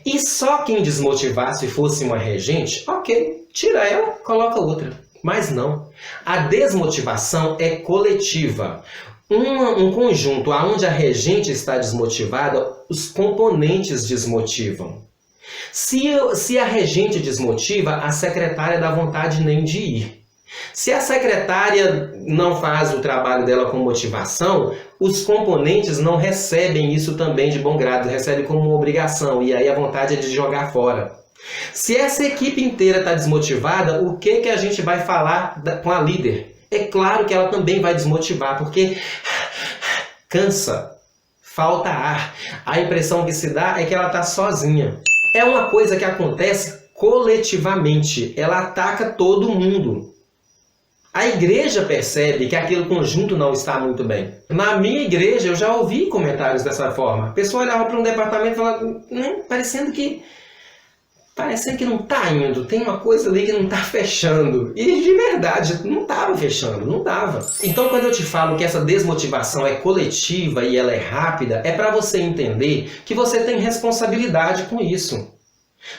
e só quem desmotivasse fosse uma regente, ok, tira ela, coloca outra. Mas não. A desmotivação é coletiva. Um conjunto onde a regente está desmotivada, os componentes desmotivam. Se a regente desmotiva, a secretária dá vontade nem de ir. Se a secretária não faz o trabalho dela com motivação, os componentes não recebem isso também de bom grado, recebem como uma obrigação, e aí a vontade é de jogar fora. Se essa equipe inteira está desmotivada, o que a gente vai falar com a líder? É claro que ela também vai desmotivar, porque cansa, falta ar. A impressão que se dá é que ela está sozinha. É uma coisa que acontece coletivamente, ela ataca todo mundo. A igreja percebe que aquele conjunto não está muito bem. Na minha igreja eu já ouvi comentários dessa forma. A pessoa olhava para um departamento e falava, parecendo que não está indo, tem uma coisa ali que não está fechando. E de verdade, não estava fechando, não dava. Então quando eu te falo que essa desmotivação é coletiva e ela é rápida, é para você entender que você tem responsabilidade com isso.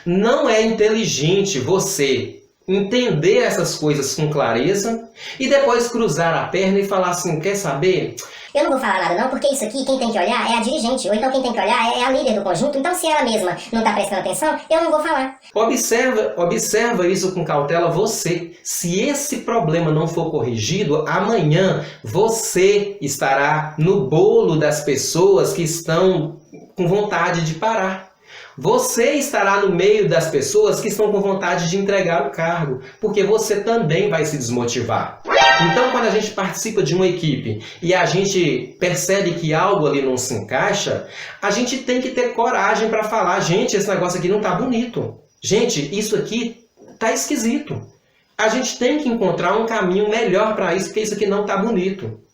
Não é inteligente você entender essas coisas com clareza e depois cruzar a perna e falar assim, quer saber? Eu não vou falar nada não, porque isso aqui, quem tem que olhar é a dirigente, ou então quem tem que olhar é a líder do conjunto, então se ela mesma não está prestando atenção, eu não vou falar. Observa isso com cautela você. Se esse problema não for corrigido, amanhã você estará no bolo das pessoas que estão com vontade de parar. Você estará no meio das pessoas que estão com vontade de entregar o cargo, porque você também vai se desmotivar. Então, quando a gente participa de uma equipe e a gente percebe que algo ali não se encaixa, a gente tem que ter coragem para falar, gente, esse negócio aqui não está bonito. Gente, isso aqui está esquisito. A gente tem que encontrar um caminho melhor para isso, porque isso aqui não está bonito.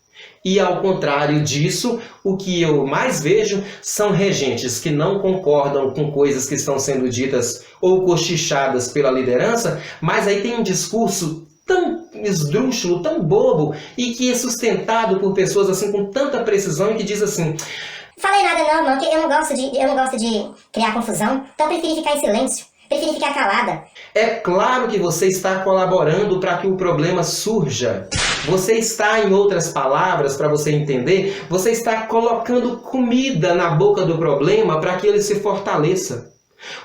E ao contrário disso, o que eu mais vejo são regentes que não concordam com coisas que estão sendo ditas ou cochichadas pela liderança, mas aí tem um discurso tão esdrúxulo, tão bobo, e que é sustentado por pessoas assim com tanta precisão e que diz assim... Falei nada não, irmão, que eu não gosto de criar confusão, então eu preferi ficar em silêncio. Prefiro ficar calada. É claro que você está colaborando para que o problema surja. Você está, em outras palavras, para você entender, você está colocando comida na boca do problema para que ele se fortaleça.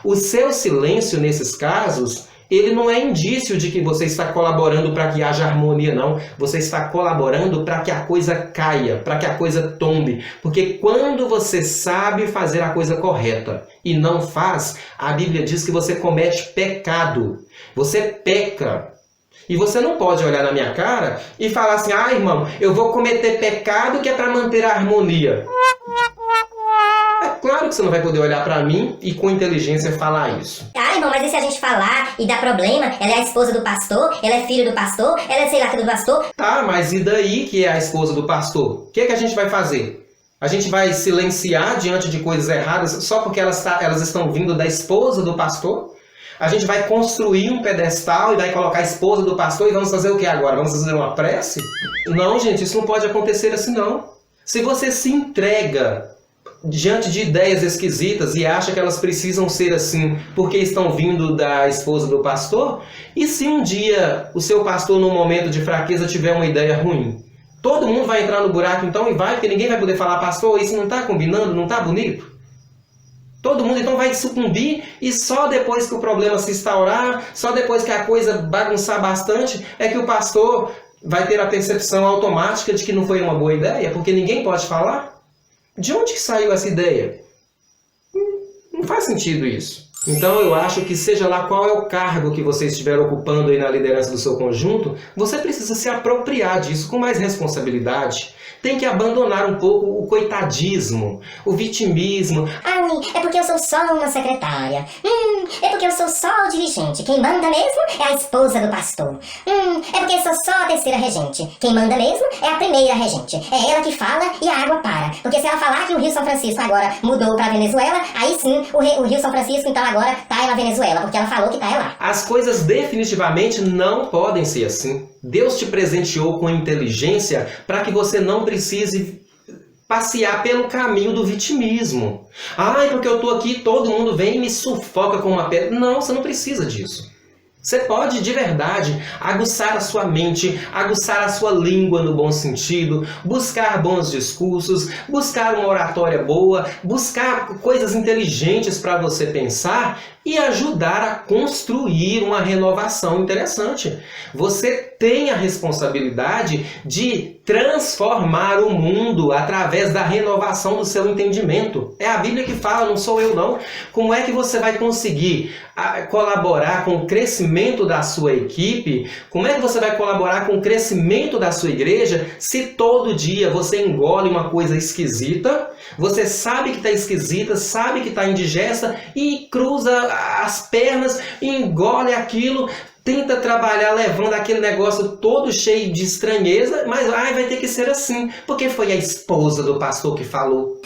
O seu silêncio, nesses casos, ele não é indício de que você está colaborando para que haja harmonia, não. Você está colaborando para que a coisa caia, para que a coisa tombe. Porque quando você sabe fazer a coisa correta e não faz, a Bíblia diz que você comete pecado. Você peca. E você não pode olhar na minha cara e falar assim, irmão, eu vou cometer pecado que é para manter a harmonia. É claro que você não vai poder olhar para mim e com inteligência falar isso. Irmão, mas e se a gente falar e dar problema? Ela é a esposa do pastor, ela é filha do pastor, ela é sei lá que do pastor. Tá, mas e daí que é a esposa do pastor? O que a gente vai fazer? A gente vai silenciar diante de coisas erradas só porque elas estão vindo da esposa do pastor? A gente vai construir um pedestal e vai colocar a esposa do pastor e vamos fazer o que agora? Vamos fazer uma prece? Não, gente, isso não pode acontecer assim não. Se você se entrega diante de ideias esquisitas e acha que elas precisam ser assim porque estão vindo da esposa do pastor, e se um dia o seu pastor, num momento de fraqueza, tiver uma ideia ruim? Todo mundo vai entrar no buraco então e vai, porque ninguém vai poder falar, pastor, isso não está combinando, não está bonito? Todo mundo então vai sucumbir e só depois que o problema se instaurar, só depois que a coisa bagunçar bastante, é que o pastor vai ter a percepção automática de que não foi uma boa ideia, porque ninguém pode falar? De onde que saiu essa ideia? Não faz sentido isso. Então eu acho que seja lá qual é o cargo que você estiver ocupando aí na liderança do seu conjunto, você precisa se apropriar disso com mais responsabilidade. Tem que abandonar um pouco o coitadismo, o vitimismo. É porque eu sou só uma secretária. É porque eu sou só o dirigente. Quem manda mesmo é a esposa do pastor. É porque eu sou só a terceira regente. Quem manda mesmo é a primeira regente. É ela que fala e a água para. Porque se ela falar que o Rio São Francisco agora mudou para Venezuela, aí sim o Rio São Francisco então agora tá na Venezuela, porque ela falou que tá lá. As coisas definitivamente não podem ser assim. Deus te presenteou com inteligência para que você não precise passear pelo caminho do vitimismo. Porque eu tô aqui, todo mundo vem e me sufoca com uma pedra. Não, você não precisa disso. Você pode, de verdade, aguçar a sua mente, aguçar a sua língua no bom sentido, buscar bons discursos, buscar uma oratória boa, buscar coisas inteligentes para você pensar e ajudar a construir uma renovação interessante. Você tem a responsabilidade de transformar o mundo através da renovação do seu entendimento. É a Bíblia que fala, não sou eu não. Como é que você vai conseguir colaborar com o crescimento da sua equipe? Como é que você vai colaborar com o crescimento da sua igreja se todo dia você engole uma coisa esquisita, você sabe que está esquisita, sabe que está indigesta e cruza as pernas e engole aquilo, tenta trabalhar levando aquele negócio todo cheio de estranheza, mas vai ter que ser assim, porque foi a esposa do pastor que falou.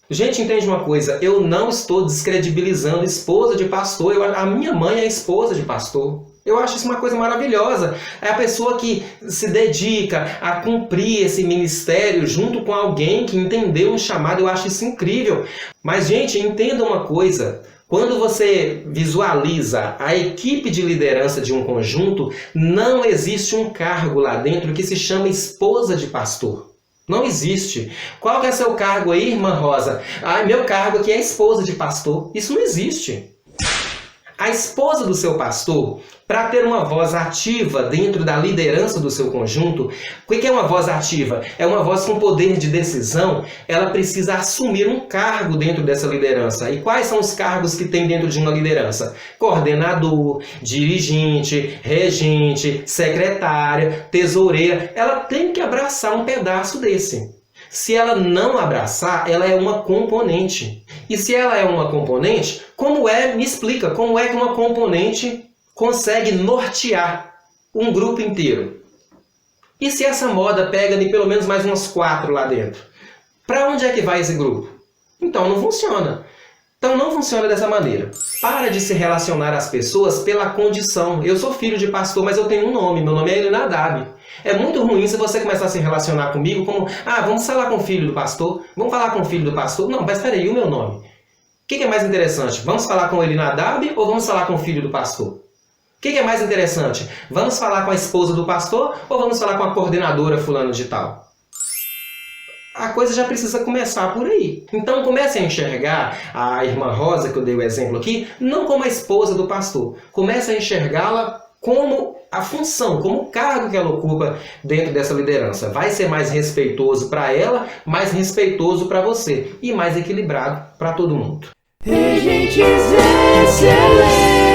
Gente, entende uma coisa, eu não estou descredibilizando esposa de pastor, a minha mãe é esposa de pastor. Eu acho isso uma coisa maravilhosa. É a pessoa que se dedica a cumprir esse ministério junto com alguém que entendeu um chamado. Eu acho isso incrível. Mas, gente, entenda uma coisa. Quando você visualiza a equipe de liderança de um conjunto, não existe um cargo lá dentro que se chama esposa de pastor. Não existe. Qual que é seu cargo aí, irmã Rosa? Meu cargo aqui é esposa de pastor. Isso não existe. A esposa do seu pastor, para ter uma voz ativa dentro da liderança do seu conjunto, o que é uma voz ativa? É uma voz com poder de decisão, ela precisa assumir um cargo dentro dessa liderança. E quais são os cargos que tem dentro de uma liderança? Coordenador, dirigente, regente, secretária, tesoureira. Ela tem que abraçar um pedaço desse. Se ela não abraçar, ela é uma componente. E se ela é uma componente, me explica, como é que uma componente consegue nortear um grupo inteiro? E se essa moda pega de pelo menos mais umas 4 lá dentro? Para onde é que vai esse grupo? Então não funciona. Então não funciona dessa maneira. Para de se relacionar às pessoas pela condição. Eu sou filho de pastor, mas eu tenho um nome. Meu nome é Elinadab. É muito ruim se você começar a se relacionar comigo como vamos falar com o filho do pastor? Vamos falar com o filho do pastor? Não, mas peraí, o meu nome? O que é mais interessante? Vamos falar com o Elinadab ou vamos falar com o filho do pastor? O que é mais interessante? Vamos falar com a esposa do pastor ou vamos falar com a coordenadora fulano de tal? A coisa já precisa começar por aí. Então comece a enxergar a irmã Rosa, que eu dei o exemplo aqui, não como a esposa do pastor. Comece a enxergá-la como a função, como o cargo que ela ocupa dentro dessa liderança. Vai ser mais respeitoso para ela, mais respeitoso para você e mais equilibrado para todo mundo. Regentes excelentes.